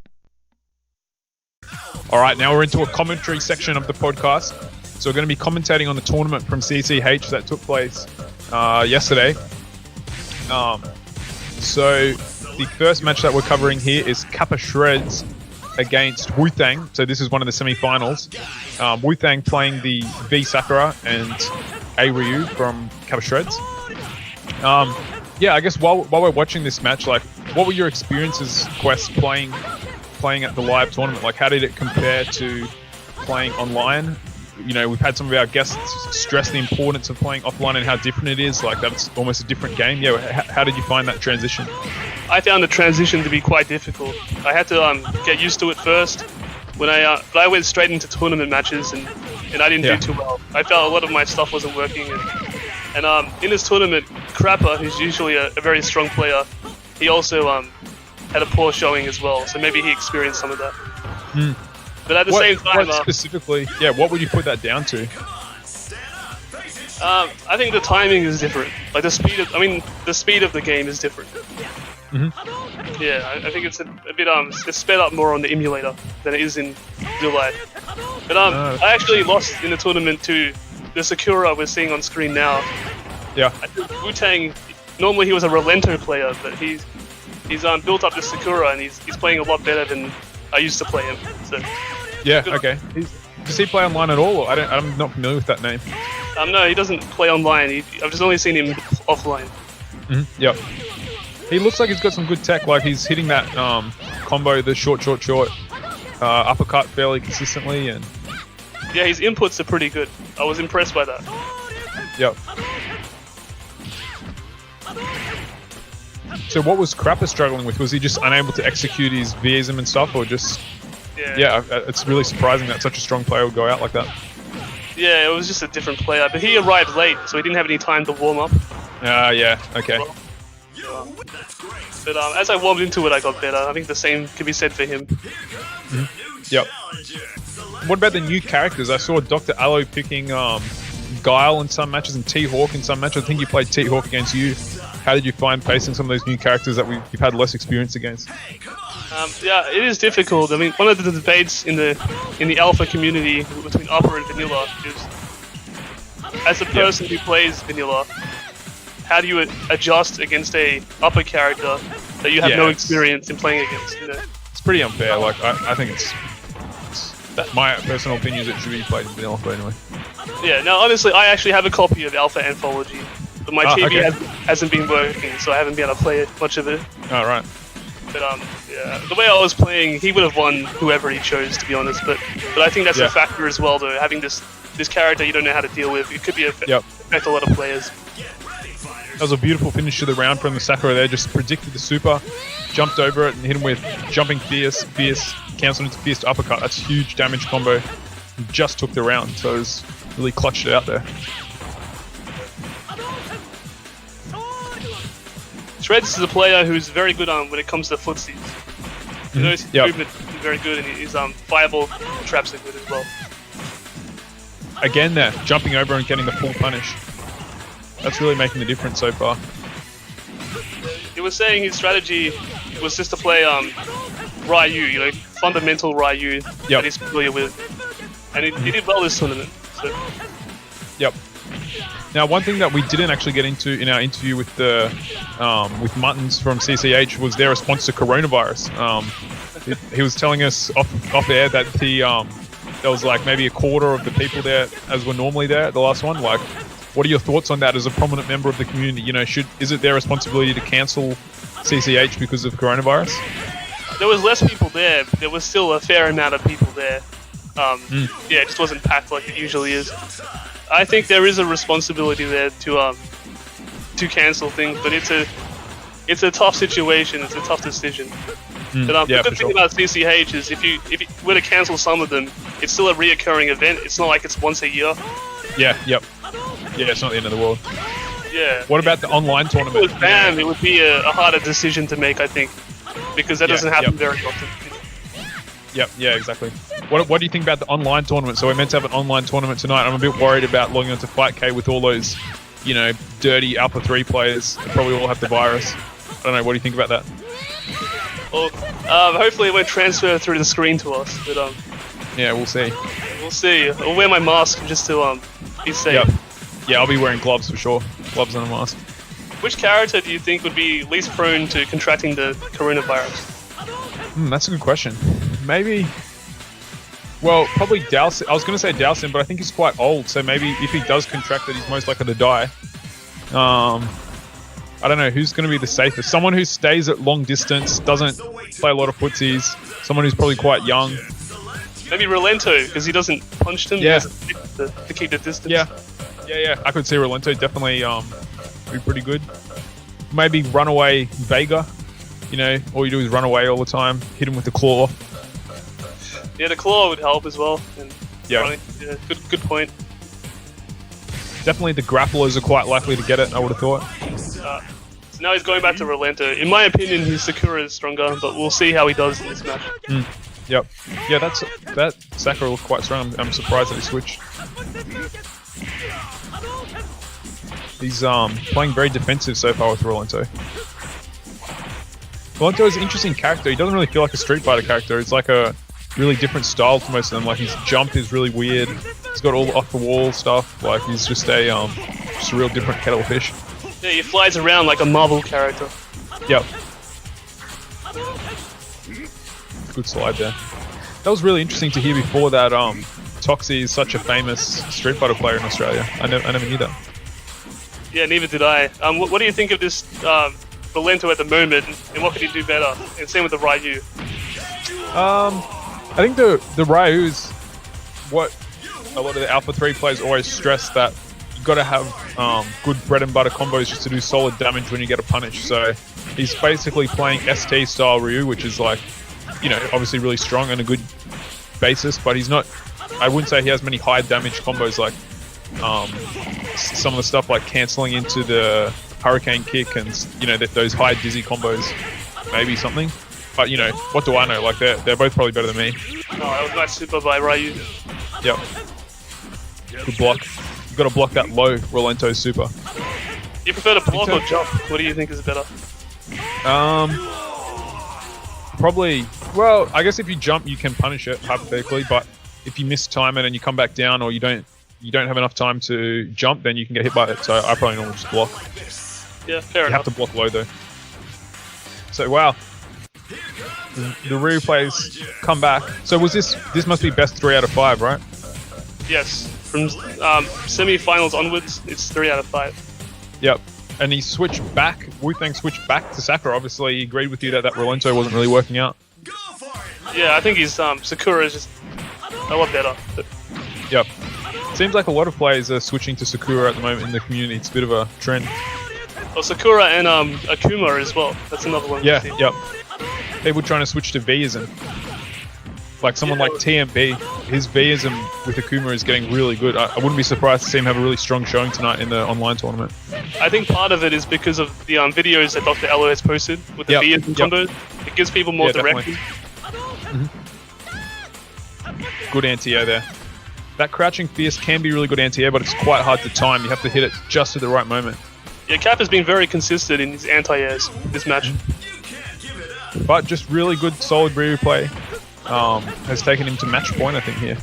[SPEAKER 3] All right, now we're into a commentary section of the podcast. So we're going to be commentating on the tournament from CCH that took place yesterday. So the first match that we're covering here is Kappa Shreds against Wu-Tang. So this is one of the semi-finals. Wu-Tang playing the V Sakura and A Ryu from Kappa Shreds. I guess while we're watching this match, like, what were your experiences, Quest, playing at the live tournament? Like, how did it compare to playing online? We've had some of our guests stress the importance of playing offline and how different it is. Like, that's almost a different game. Yeah, how did you find that transition?
[SPEAKER 4] I found the transition to be quite difficult. I had to get used to it first. But I went straight into tournament matches and I didn't do too well. I felt a lot of my stuff wasn't working. And in this tournament, Crapper, who's usually a very strong player, he also had a poor showing as well. So maybe he experienced some of that. But at the same time...
[SPEAKER 3] specifically, what would you put that down to?
[SPEAKER 4] I think the timing is different. Like the speed of the game is different.
[SPEAKER 3] Mm-hmm.
[SPEAKER 4] Yeah, I think it's a bit it's sped up more on the emulator than it is in real life. But I actually lost in the tournament to the Sakura we're seeing on screen now.
[SPEAKER 3] Yeah.
[SPEAKER 4] Wu-Tang, normally he was a Relento player, but he's built up the Sakura and he's playing a lot better than I used to play him. So
[SPEAKER 3] yeah, okay. Does he play online at all? Or I'm not familiar with that name.
[SPEAKER 4] No, he doesn't play online. I've just only seen him offline.
[SPEAKER 3] Mm-hmm. Yep. He looks like he's got some good tech. Like he's hitting that combo, the short uppercut fairly consistently, and
[SPEAKER 4] yeah, his inputs are pretty good. I was impressed by that.
[SPEAKER 3] Yep. So what was Crapper struggling with? Was he just unable to execute his Vism and stuff, or just? Yeah, it's really surprising that such a strong player would go out like that.
[SPEAKER 4] Yeah, it was just a different player, but he arrived late, so he didn't have any time to warm up.
[SPEAKER 3] Yeah, okay.
[SPEAKER 4] But as I warmed into it, I got better. I think the same can be said for him.
[SPEAKER 3] Mm-hmm. Yep. What about the new characters? I saw Dr. Allo picking Guile in some matches and T-Hawk in some matches. I think you played T-Hawk against you. How did you find facing some of those new characters that you've had less experience against?
[SPEAKER 4] Yeah, it is difficult. I mean, one of the debates in the alpha community between upper and vanilla is, as a person who plays vanilla, how do you adjust against a upper character that you have no experience in playing against? You know?
[SPEAKER 3] It's pretty unfair. Like I think it's my personal opinion is it should be played in vanilla, but anyway.
[SPEAKER 4] Yeah, no, honestly, I actually have a copy of Alpha Anthology, but my TV hasn't been working, so I haven't been able to play much of it.
[SPEAKER 3] Oh, right.
[SPEAKER 4] But yeah, the way I was playing, he would have won whoever he chose, to be honest. But I think that's a factor as well, though. Having this character you don't know how to deal with, it could be affect a lot of players.
[SPEAKER 3] That was a beautiful finish to the round from the Sakura there. Just predicted the super, jumped over it and hit him with jumping fierce, cancelled into fierce uppercut. That's huge damage combo. Just took the round, so it was really clutched it out there.
[SPEAKER 4] Shreds is a player who's very good when it comes to footsies. You know, his movement is very good, and his fireball traps are good as well.
[SPEAKER 3] Again there, jumping over and getting the full punish. That's really making the difference so far.
[SPEAKER 4] He was saying his strategy was just to play Ryu, you know, fundamental Ryu that he's familiar with. And he did well this tournament. So.
[SPEAKER 3] Yep. Now, one thing that we didn't actually get into in our interview with the with Muttons from CCH was their response to coronavirus. He was telling us off air that there was like maybe a quarter of the people there as were normally there at the last one. Like, what are your thoughts on that as a prominent member of the community? You know, is it their responsibility to cancel CCH because of coronavirus?
[SPEAKER 4] There was less people there, but there was still a fair amount of people there. Yeah, it just wasn't packed like it usually is. I think there is a responsibility there to cancel things, but it's a tough situation. It's a tough decision. But the good thing about CCH is if you were to cancel some of them, it's still a reoccurring event. It's not like it's once a year.
[SPEAKER 3] Yeah. It's not the end of the world.
[SPEAKER 4] Yeah.
[SPEAKER 3] What about the online tournament?
[SPEAKER 4] If it was banned, it would be a harder decision to make, I think, because that doesn't happen very often.
[SPEAKER 3] Yeah, exactly. What do you think about the online tournament? So we're meant to have an online tournament tonight. I'm a bit worried about logging onto FightK with all those, you know, dirty Alpha 3 players. They probably all have the virus. I don't know. What do you think about that?
[SPEAKER 4] Well, hopefully it won't transfer through the screen to us. But
[SPEAKER 3] yeah, we'll see.
[SPEAKER 4] We'll see. I'll wear my mask just to be safe.
[SPEAKER 3] Yep. Yeah, I'll be wearing gloves for sure. Gloves and a mask.
[SPEAKER 4] Which character do you think would be least prone to contracting the coronavirus?
[SPEAKER 3] That's a good question. Maybe... Well, probably Dowson. I was going to say Dowson, but I think he's quite old, so maybe if he does contract it, he's most likely to die. I don't know, who's going to be the safest? Someone who stays at long distance, doesn't play a lot of footsies, someone who's probably quite young.
[SPEAKER 4] Maybe Relento, because he doesn't punch them to keep the distance.
[SPEAKER 3] Yeah. I could see Relento definitely be pretty good. Maybe Runaway Vega. You know, all you do is run away all the time, hit him with the claw.
[SPEAKER 4] Yeah, the claw would help as well. And
[SPEAKER 3] yeah,
[SPEAKER 4] good point.
[SPEAKER 3] Definitely the grapplers are quite likely to get it, I would have thought.
[SPEAKER 4] So now he's going back to Relento. In my opinion, his Sakura is stronger, but we'll see how he does in this match.
[SPEAKER 3] Yep. Yeah, that Sakura looked quite strong. I'm surprised that he switched. He's playing very defensive so far with Rolento. Rolento is an interesting character. He doesn't really feel like a Street Fighter character. It's like a really different style to most of them. Like his jump is really weird. He's got all the off the wall stuff. Like he's just a real different kettle of fish.
[SPEAKER 4] Yeah, he flies around like a Marvel character.
[SPEAKER 3] Yep. Good slide there. That was really interesting to hear before that Toxie is such a famous Street Fighter player in Australia. I never knew that.
[SPEAKER 4] Yeah, neither did I. What do you think of this Rolento at the moment, and what could he do better? And same with the Ryu.
[SPEAKER 3] I think the Ryu is what a lot of the Alpha 3 players always stress, that you've got to have good bread and butter combos just to do solid damage when you get a punish. So he's basically playing ST style Ryu, which is like, obviously really strong and a good basis, but he's not, I wouldn't say he has many high damage combos like some of the stuff like cancelling into the Hurricane Kick and, those high dizzy combos, maybe something. But, what do I know? Like, they're both probably better than me.
[SPEAKER 4] Oh, that was nice super by Ryu.
[SPEAKER 3] Yep. Good block. You've got to block that low Rolento super.
[SPEAKER 4] You prefer to block or jump? What do you think is better?
[SPEAKER 3] Probably, well, I guess if you jump, you can punish it, hypothetically, but if you miss time it and you come back down, or you don't have enough time to jump, then you can get hit by it. So I probably normally just block.
[SPEAKER 4] Yeah, fair enough.
[SPEAKER 3] You have to block low though. So wow, the Ryu players come back. So was this must be best 3 out of 5, right?
[SPEAKER 4] Yes, from semi-finals onwards, it's 3 out of 5.
[SPEAKER 3] Yep. And he switched back. Wu-Tang switched back to Sakura. Obviously, he agreed with you that Rolento wasn't really working out.
[SPEAKER 4] Yeah, I think his Sakura is just a lot better. But...
[SPEAKER 3] Yep. Seems like a lot of players are switching to Sakura at the moment in the community. It's a bit of a trend.
[SPEAKER 4] Well, Sakura and Akuma as well. That's another one.
[SPEAKER 3] Yeah, yep. People trying to switch to Vism. Like someone like TMB, his Vism with Akuma is getting really good. I wouldn't be surprised to see him have a really strong showing tonight in the online tournament.
[SPEAKER 4] I think part of it is because of the videos that Dr. Elo has posted with the Vism combos. It gives people more direction.
[SPEAKER 3] Good anti-air there. That crouching fierce can be really good anti-air, but it's quite hard to time. You have to hit it just at the right moment.
[SPEAKER 4] Yeah, Cap has been very consistent in his anti-airs this match.
[SPEAKER 3] But just really good, solid Ryu play. Has taken him to match point, I think, here.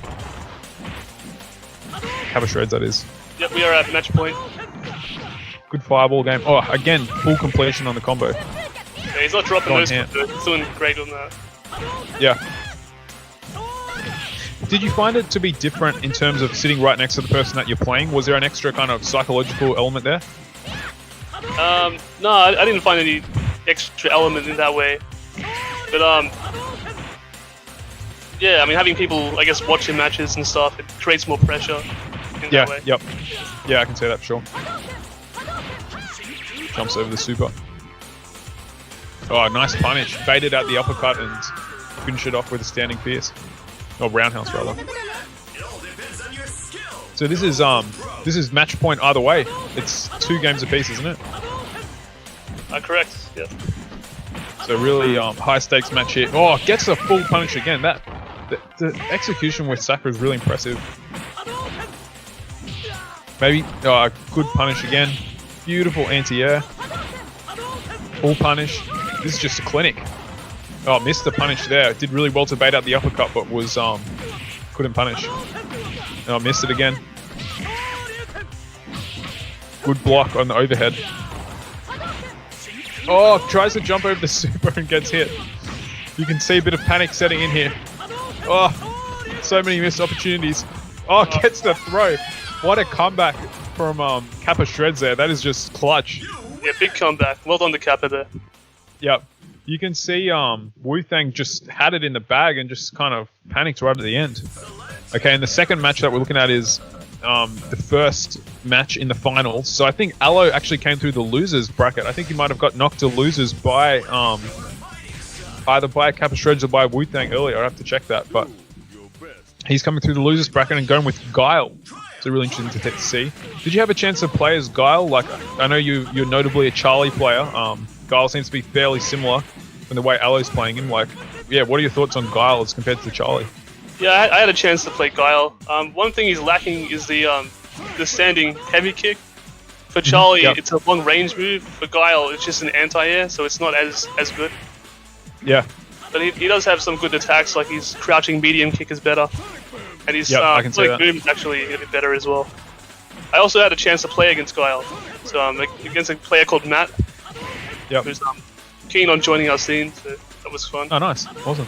[SPEAKER 3] Kappa Shreds, that is.
[SPEAKER 4] Yep, we are at match point.
[SPEAKER 3] Good fireball game. Oh, again, full completion on the combo.
[SPEAKER 4] Yeah, he's not dropping those. He's doing great on that.
[SPEAKER 3] Yeah. Did you find it to be different in terms of sitting right next to the person that you're playing? Was there an extra kind of psychological element there?
[SPEAKER 4] No, I didn't find any extra element in that way. But, yeah, I mean, having people, I guess, watching matches and stuff, it creates more pressure in that way.
[SPEAKER 3] Yep. Yeah, I can say that for sure. Jumps over the super. Oh, nice punish. Baited out the uppercut and finished it off with a standing fierce. Or roundhouse, rather. So this is match point either way. It's 2 games apiece, isn't it?
[SPEAKER 4] Correct, yeah.
[SPEAKER 3] So really high stakes match here. Oh, gets a full punish again. The execution with Sakura is really impressive. Maybe good punish again. Beautiful anti-air. Full punish. This is just a clinic. Oh, missed the punish there. Did really well to bait out the uppercut, but was couldn't punish. Oh, missed it again. Good block on the overhead. Oh, tries to jump over the super and gets hit. You can see a bit of panic setting in here. Oh, so many missed opportunities. Oh, gets the throw. What a comeback from Kappa Shreds there. That is just clutch.
[SPEAKER 4] Yeah, big comeback. Well done to Kappa there.
[SPEAKER 3] Yep. You can see Wu-Tang just had it in the bag and just kind of panicked right at the end. Okay, and the second match that we're looking at is the first match in the finals. So I think Alo actually came through the losers bracket. I think he might have got knocked to losers by either by Kappa Shreds or by Wu-Tang earlier. I have to check that, but he's coming through the losers bracket and going with Guile. So really interesting to see. Did you have a chance to play as Guile? Like, I know you're notably a Charlie player. Guile seems to be fairly similar in the way Alo's playing him. Like, yeah, what are your thoughts on Guile as compared to Charlie?
[SPEAKER 4] Yeah, I had a chance to play Guile. One thing he's lacking is the the standing heavy kick. For Charlie, it's a long range move. For Guile, it's just an anti-air, so it's not as good.
[SPEAKER 3] Yeah.
[SPEAKER 4] But he does have some good attacks, like his crouching medium kick is better. And his movement is actually a bit better as well. I also had a chance to play against Guile. So against a player called Matt, who's keen on joining our scene, so that was fun.
[SPEAKER 3] Oh, nice. Awesome.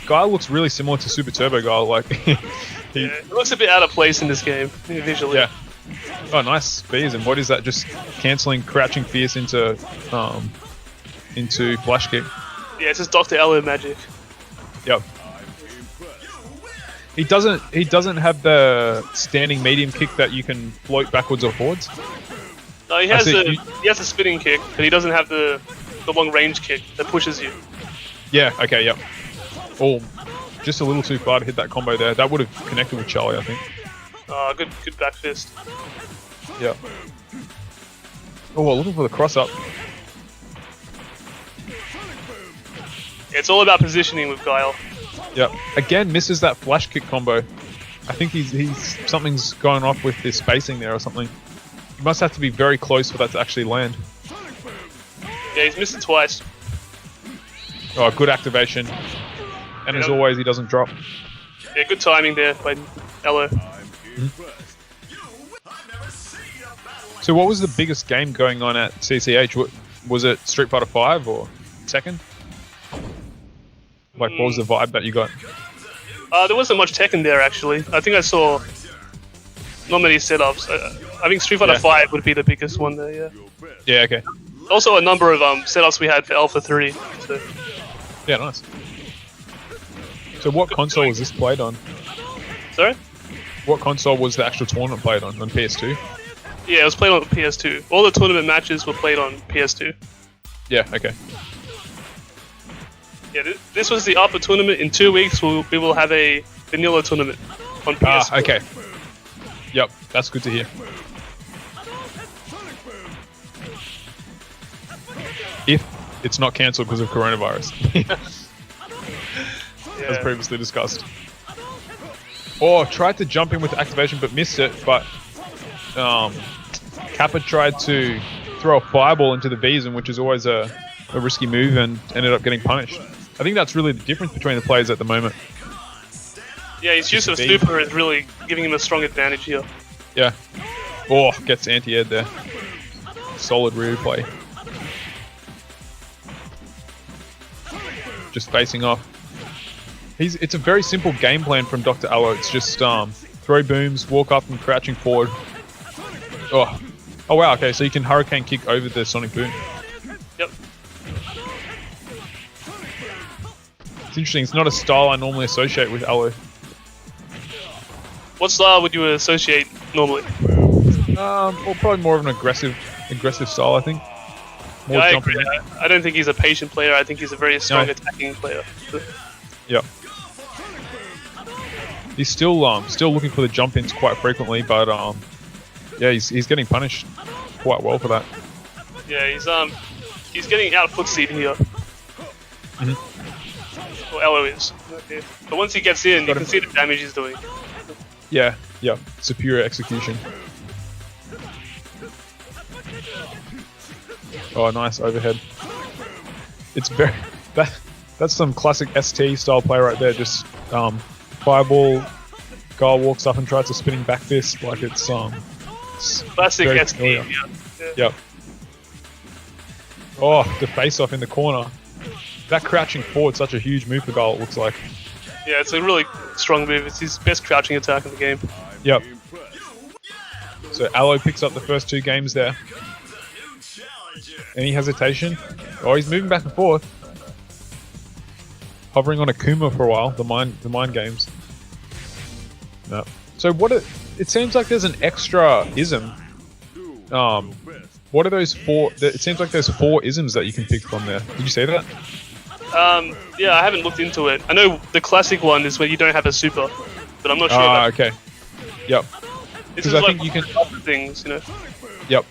[SPEAKER 3] Guile looks really similar to Super Turbo Guile. Like,
[SPEAKER 4] he looks a bit out of place in this game, visually.
[SPEAKER 3] Yeah. Oh, nice speeds. And what is that? Just cancelling crouching fierce into flash kick.
[SPEAKER 4] Yeah, it's just Dr. Elo magic.
[SPEAKER 3] Yep. He doesn't have the standing medium kick that you can float backwards or forwards.
[SPEAKER 4] No, he has a spinning kick, but he doesn't have the long range kick that pushes you.
[SPEAKER 3] Yeah. Okay. Yep. Oh, just a little too far to hit that combo there. That would have connected with Charlie, I think.
[SPEAKER 4] Good back fist.
[SPEAKER 3] Yeah. Oh, looking for the cross up.
[SPEAKER 4] It's all about positioning with Guile.
[SPEAKER 3] Yep. Again, misses that flash kick combo. I think he's something's going off with his spacing there or something. He must have to be very close for that to actually land.
[SPEAKER 4] Yeah, he's missed it twice.
[SPEAKER 3] Oh, good activation. And as always, he doesn't drop.
[SPEAKER 4] Yeah, good timing there by Elo.
[SPEAKER 3] So what was the biggest game going on at CCH? Was it Street Fighter 5 or Tekken? Like, what was the vibe that you got?
[SPEAKER 4] There wasn't much Tekken there, actually. I think I saw not many setups. I think Street Fighter 5 would be the biggest one there, yeah.
[SPEAKER 3] Yeah, okay.
[SPEAKER 4] Also a number of setups we had for Alpha 3. So.
[SPEAKER 3] Yeah, nice. So what console was this played on?
[SPEAKER 4] Sorry?
[SPEAKER 3] What console was the actual tournament played on? On PS2?
[SPEAKER 4] Yeah, it was played on PS2. All the tournament matches were played on PS2.
[SPEAKER 3] Yeah, okay.
[SPEAKER 4] Yeah, this was the Alpha tournament. In 2 weeks, we will have a vanilla tournament on PS4.
[SPEAKER 3] Ah, okay. Yep, that's good to hear. If it's not cancelled because of coronavirus. As previously discussed. Or tried to jump in with activation but missed it, but Kappa tried to throw a fireball into the V's, which is always a risky move, and ended up getting punished. I think that's really the difference between the players at the moment.
[SPEAKER 4] Yeah, his use of super is really giving him a strong advantage here.
[SPEAKER 3] Yeah. Oh, gets anti-aired there. Solid rear play. Just facing off. It's a very simple game plan from Dr. Elo. It's just throw booms, walk up and crouching forward. Oh wow, okay, so you can hurricane kick over the sonic boom.
[SPEAKER 4] Yep.
[SPEAKER 3] It's interesting, it's not a style I normally associate with Elo.
[SPEAKER 4] What style would you associate normally?
[SPEAKER 3] Well, probably more of an aggressive style, I think. More
[SPEAKER 4] I
[SPEAKER 3] jumping.
[SPEAKER 4] agree. I don't think he's a patient player. I think he's a very strong attacking player.
[SPEAKER 3] Yep. He's still looking for the jump ins quite frequently, but yeah, he's getting punished quite well for that.
[SPEAKER 4] Yeah, he's getting out footsied here. Well, Elo is. Okay. But once he gets in, you can see the damage he's doing.
[SPEAKER 3] Yeah, superior execution. Oh, nice overhead. It's very that's some classic ST style play right there. Just fireball, guy walks up and tries to spinning back fist like it's
[SPEAKER 4] classic ST. Yeah.
[SPEAKER 3] Yep. Oh, the face off in the corner. That crouching forward, such a huge move for Guile, it looks like.
[SPEAKER 4] Yeah, it's a really strong move. It's his best crouching attack in the game.
[SPEAKER 3] Yep. So Elo picks up the first 2 games there. Any hesitation? Oh, he's moving back and forth. Hovering on Akuma for a while, the mind games. No. So it seems like there's an extra ism. What are those 4? It seems like there's 4 isms that you can pick from there. Did you see that?
[SPEAKER 4] Yeah, I haven't looked into it. I know the classic one is where you don't have a super, but I'm not sure.
[SPEAKER 3] Ah, okay. Yep.
[SPEAKER 4] This is
[SPEAKER 3] I
[SPEAKER 4] like
[SPEAKER 3] think you can
[SPEAKER 4] things, you know.
[SPEAKER 3] Yep.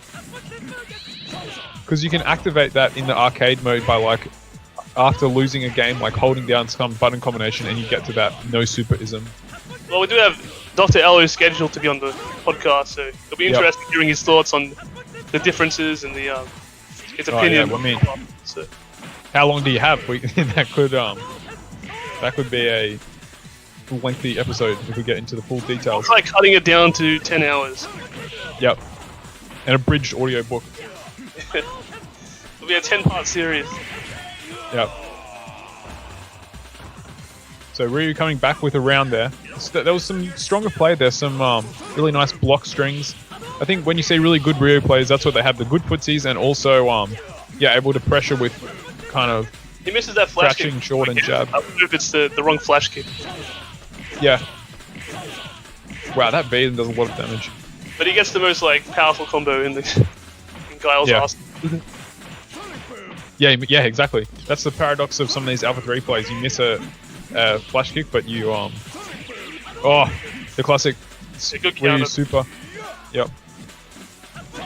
[SPEAKER 3] Because you can activate that in the arcade mode by like after losing a game, like holding down some button combination, and you get to that no super ism.
[SPEAKER 4] Well, we do have Dr. Elo scheduled to be on the podcast, so it'll be interesting hearing his thoughts on the differences and the his opinion. So.
[SPEAKER 3] How long do you have? That could be a lengthy episode if we get into the full details.
[SPEAKER 4] It's like cutting it down to 10 hours.
[SPEAKER 3] Yep. An abridged audio book.
[SPEAKER 4] It'll be a 10-part series.
[SPEAKER 3] Yep. So Ryu coming back with a round there. There was some stronger play there, some really nice block strings. I think when you see really good Ryu players, that's what they have, the good footsies, and also able to pressure with kind of
[SPEAKER 4] he misses that flash
[SPEAKER 3] crouching
[SPEAKER 4] kick.
[SPEAKER 3] short and jab.
[SPEAKER 4] I wonder if it's the wrong flash kick.
[SPEAKER 3] Yeah. Wow, that Vaden does a lot of damage.
[SPEAKER 4] But he gets the most powerful combo in Guile's ass.
[SPEAKER 3] Yeah, exactly. That's the paradox of some of these Alpha 3 plays. You miss a flash kick, but you the classic Ryu super. Yep.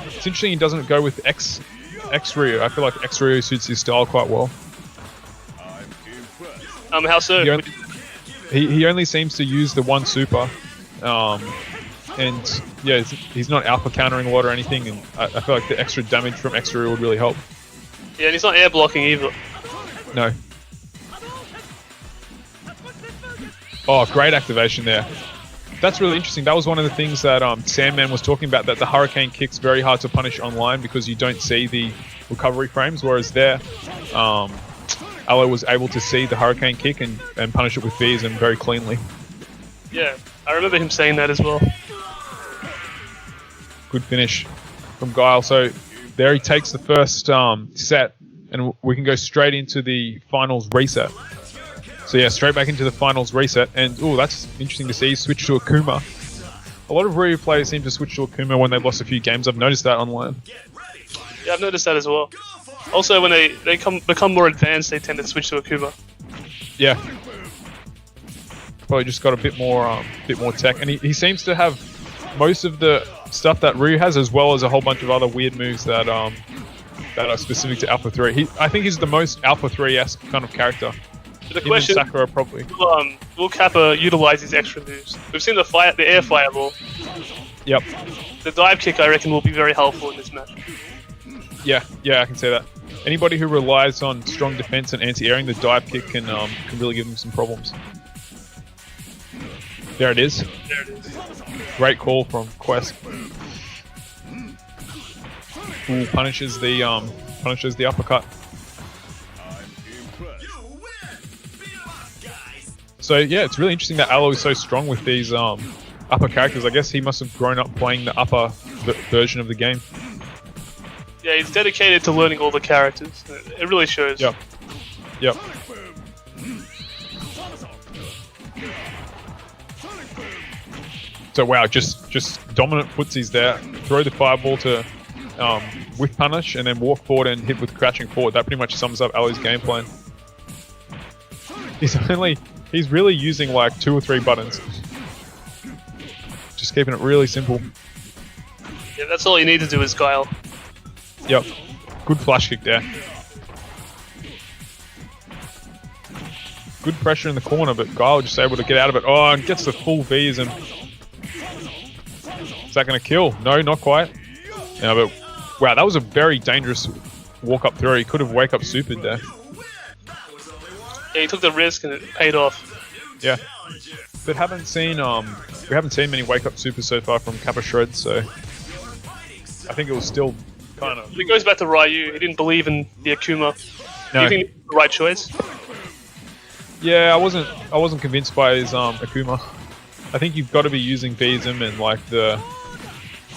[SPEAKER 3] It's interesting he doesn't go with X Ryu. I feel like X Ryu suits his style quite well.
[SPEAKER 4] How so?
[SPEAKER 3] He only seems to use the one super, and he's not alpha countering a lot or anything. And I feel like the extra damage from X Ryu would really help.
[SPEAKER 4] Yeah, and he's not air blocking either.
[SPEAKER 3] No. Oh, great activation there. That's really interesting. That was one of the things that Sandman was talking about, that the Hurricane kick's very hard to punish online because you don't see the recovery frames, whereas there, Alo was able to see the Hurricane kick and punish it with Vs and very cleanly.
[SPEAKER 4] Yeah, I remember him saying that as well.
[SPEAKER 3] Good finish from Guile. So there he takes the first set, and we can go straight into the finals reset. So yeah, straight back into the finals reset, and that's interesting to see. Switch to Akuma. A lot of Ryu players seem to switch to Akuma when they've lost a few games. I've noticed that online.
[SPEAKER 4] Yeah, I've noticed that as well. Also, when they become more advanced, they tend to switch to Akuma.
[SPEAKER 3] Yeah. Probably just got a bit more tech, and he seems to have most of the stuff that Ryu has, as well as a whole bunch of other weird moves that are specific to Alpha 3. I think he's the most Alpha 3-esque kind of character.
[SPEAKER 4] The question:
[SPEAKER 3] Sakura probably.
[SPEAKER 4] Will Kappa utilize his extra moves? We've seen the air fireball.
[SPEAKER 3] Yep.
[SPEAKER 4] The dive kick, I reckon, will be very helpful in this match.
[SPEAKER 3] Yeah, I can say that. Anybody who relies on strong defense and anti-airing, the dive kick can really give them some problems. There it is.
[SPEAKER 4] There it is.
[SPEAKER 3] Great call from Quest. Ooh, punishes the uppercut. So yeah, it's really interesting that Alo is so strong with these upper characters. I guess he must have grown up playing the upper version of the game.
[SPEAKER 4] Yeah, he's dedicated to learning all the characters. It really shows.
[SPEAKER 3] Yep. So wow, just dominant footsies there. Throw the fireball to whiff punish, and then walk forward and hit with crouching forward. That pretty much sums up Alo's game plan. He's really using 2 or 3 buttons. Just keeping it really simple.
[SPEAKER 4] Yeah, that's all you need to do is Guile.
[SPEAKER 3] Yep. Good flash kick there. Good pressure in the corner, but Guile just able to get out of it. Oh, and gets the full Vs, and is that going to kill? No, not quite. Yeah, but wow, that was a very dangerous walk-up throw. He could have wake-up supered there.
[SPEAKER 4] Yeah, he took the risk and it paid off.
[SPEAKER 3] Yeah, but we haven't seen many wake-up supers so far from Kappa Shred, so I think it was still kind of.
[SPEAKER 4] It goes back to Ryu. He didn't believe in the Akuma.
[SPEAKER 3] No.
[SPEAKER 4] Do you think it's the right choice?
[SPEAKER 3] Yeah, I wasn't convinced by his Akuma. I think you've got to be using Vism and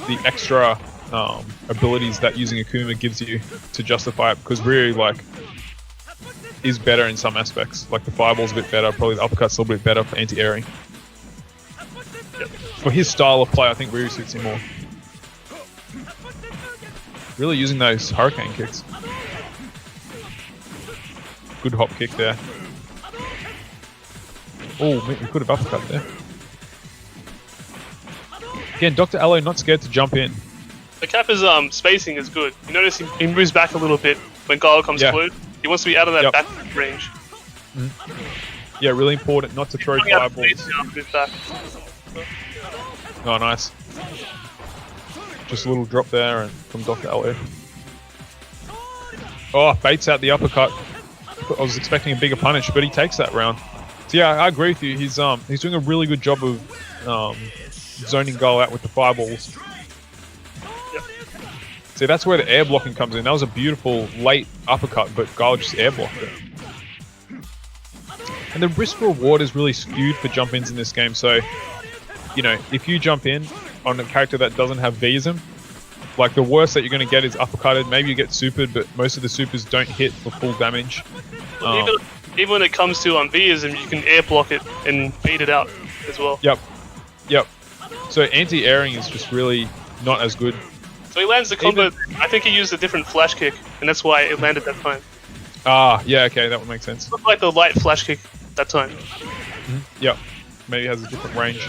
[SPEAKER 3] the extra abilities that using Akuma gives you to justify it, because Ryu is better in some aspects. The fireball's a bit better, probably the uppercut's a little bit better for anti-airing.
[SPEAKER 4] Yep.
[SPEAKER 3] For his style of play, I think Ryu suits him more. Really using those hurricane kicks. Good hop kick there. Oh, he could have uppercut there. Again, Dr. Alo not scared to jump in.
[SPEAKER 4] The Kappa's spacing is good. You notice he moves back a little bit when Guile comes forward. He wants to be out of that back range.
[SPEAKER 3] Yeah, really important not to throw fireballs.
[SPEAKER 4] Back.
[SPEAKER 3] Oh, nice. Just a little drop there and from Dr. Allo. Oh, baits out the uppercut. I was expecting a bigger punish, but he takes that round. So yeah, I agree with you. He's doing a really good job of zoning Guile out with the fireballs.
[SPEAKER 4] Yep.
[SPEAKER 3] See, that's where the air blocking comes in. That was a beautiful late uppercut, but Guile just air blocked it. And the risk reward is really skewed for jump ins in this game. So, you know, if you jump in on a character that doesn't have V'sm, like the worst that you're going to get is uppercutted. Maybe you get supered, but most of the supers don't hit for full damage.
[SPEAKER 4] Even when it comes to V'sm, you can air block it and beat it out as well.
[SPEAKER 3] Yep. So anti-airing is just really not as good.
[SPEAKER 4] So he lands the combo. I think he used a different flash kick, and that's why it landed that time.
[SPEAKER 3] Ah, yeah, okay, that would make sense.
[SPEAKER 4] Looked like the light flash kick that time.
[SPEAKER 3] Yep. Maybe it has a different range.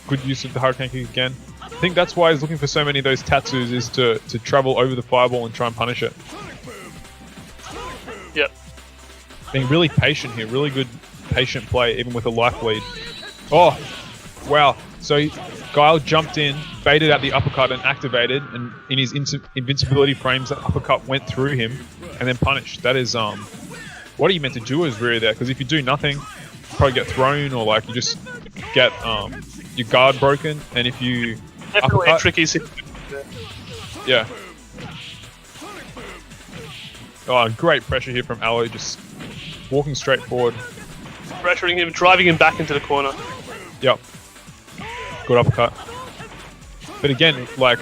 [SPEAKER 3] Good use of the Hurricane Kick again. I think that's why he's looking for so many of those Tatsus, is to travel over the fireball and try and punish it.
[SPEAKER 4] Yep.
[SPEAKER 3] Being really patient here. Really good patient play, even with a life lead. Oh, wow. So Guile jumped in, baited out the uppercut and activated, and in his invincibility frames, that uppercut went through him and then punished. That is, what are you meant to do as rear there? Because if you do nothing, you probably get thrown, or like you just get your guard broken, and if you
[SPEAKER 4] Definitely
[SPEAKER 3] uppercut,
[SPEAKER 4] a tricky situation.
[SPEAKER 3] yeah. Oh, great pressure here from Allo, just walking straight forward.
[SPEAKER 4] Pressuring him, driving him back into the corner.
[SPEAKER 3] Yep. Good uppercut. But again, like,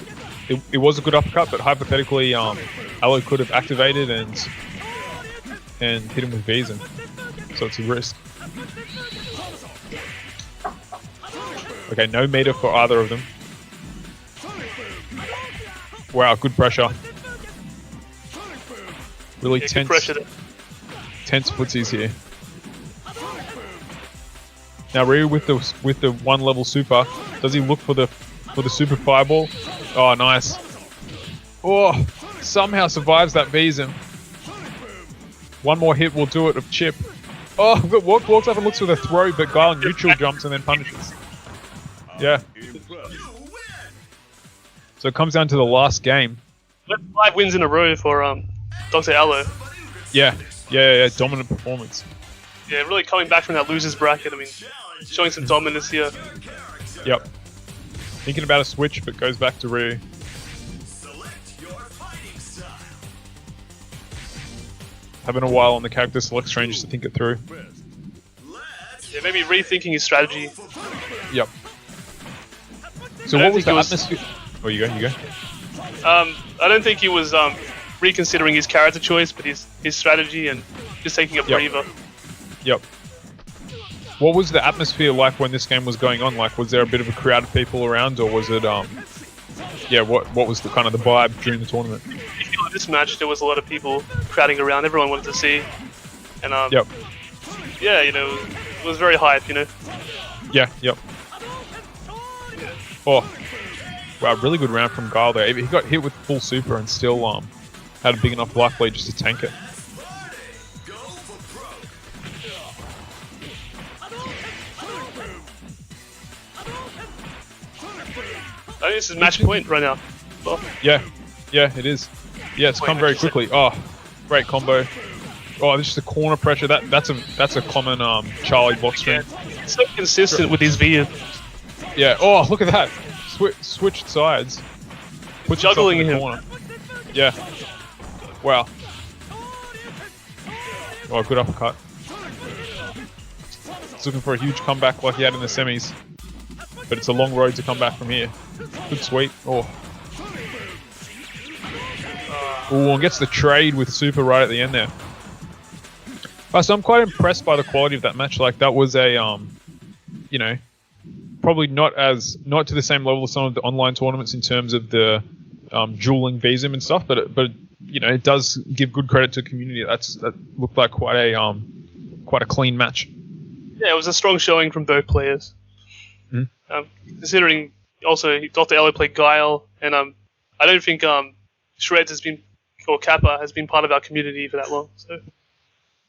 [SPEAKER 3] it was a good uppercut, but hypothetically, Allo could have activated and hit him with V'sm. So it's a risk. Okay, no meter for either of them. Wow, good pressure. Really tense footsies here. Now Ryu with the 1 level super, does he look for the super fireball? Oh, nice. Oh, somehow survives that V'sm. One more hit will do it of chip. Oh, but walks up and looks for the throw, but Guile neutral jumps and then punishes. Yeah. So it comes down to the last game.
[SPEAKER 4] 5 wins in a row for Dr. Allo.
[SPEAKER 3] Yeah. Dominant performance.
[SPEAKER 4] Yeah, really coming back from that losers bracket. I mean, showing some dominance here.
[SPEAKER 3] Yep. Thinking about a switch, but goes back to Ryu. Having a while on the character select screen just to think it through.
[SPEAKER 4] Yeah, maybe rethinking his strategy.
[SPEAKER 3] Yep. So what was the atmosphere? Oh, you go.
[SPEAKER 4] I don't think he was reconsidering his character choice, but his strategy and just taking a breather.
[SPEAKER 3] Yep. What was the atmosphere like when this game was going on? Like, was there a bit of a crowd of people around, or was it what was the kind of the vibe during the tournament?
[SPEAKER 4] I feel like this match there was a lot of people crowding around. Everyone wanted to see, and
[SPEAKER 3] yep.
[SPEAKER 4] Yeah, you know, it was very hype, you know.
[SPEAKER 3] Yeah. Yep. Oh, wow! Really good round from Guile there. He got hit with full super and still had a big enough life lead just to tank it.
[SPEAKER 4] I think this is match point right now. Well,
[SPEAKER 3] yeah, it is. Yeah, it's come very quickly. Oh, great combo. Oh, this is a corner pressure. That's a common Charlie box string.
[SPEAKER 4] Yeah, so consistent with his V.
[SPEAKER 3] Yeah. Oh, look at that. Switched sides. Puts
[SPEAKER 4] juggling
[SPEAKER 3] in the
[SPEAKER 4] him.
[SPEAKER 3] Corner. Yeah. Wow. Oh, good uppercut. He's looking for a huge comeback like he had in the semis. But it's a long road to come back from here. Good sweep. Oh. Oh, and gets the trade with super right at the end there. So I'm quite impressed by the quality of that match. Like, that was a, you know, probably not to the same level as some of the online tournaments in terms of the dueling V'sm and stuff, but you know, it does give good credit to the community. That looked like quite a clean match.
[SPEAKER 4] Yeah, it was a strong showing from both players. Considering also Dr. Allo played Guile, and I don't think Shreds or Kappa has been part of our community for that long. So.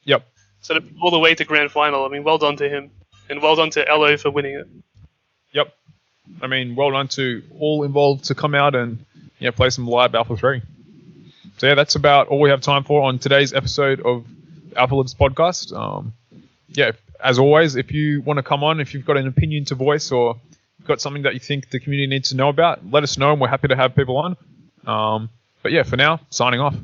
[SPEAKER 3] Yep.
[SPEAKER 4] sort of all the way to grand final. I mean, well done to him, and well done to LO for winning it.
[SPEAKER 3] Yep. I mean, well done to all involved to come out and play some live Alpha 3. So yeah, that's about all we have time for on today's episode of Alpha Libs podcast. As always, if you want to come on, if you've got an opinion to voice or you've got something that you think the community needs to know about, let us know and we're happy to have people on. But yeah, for now, signing off.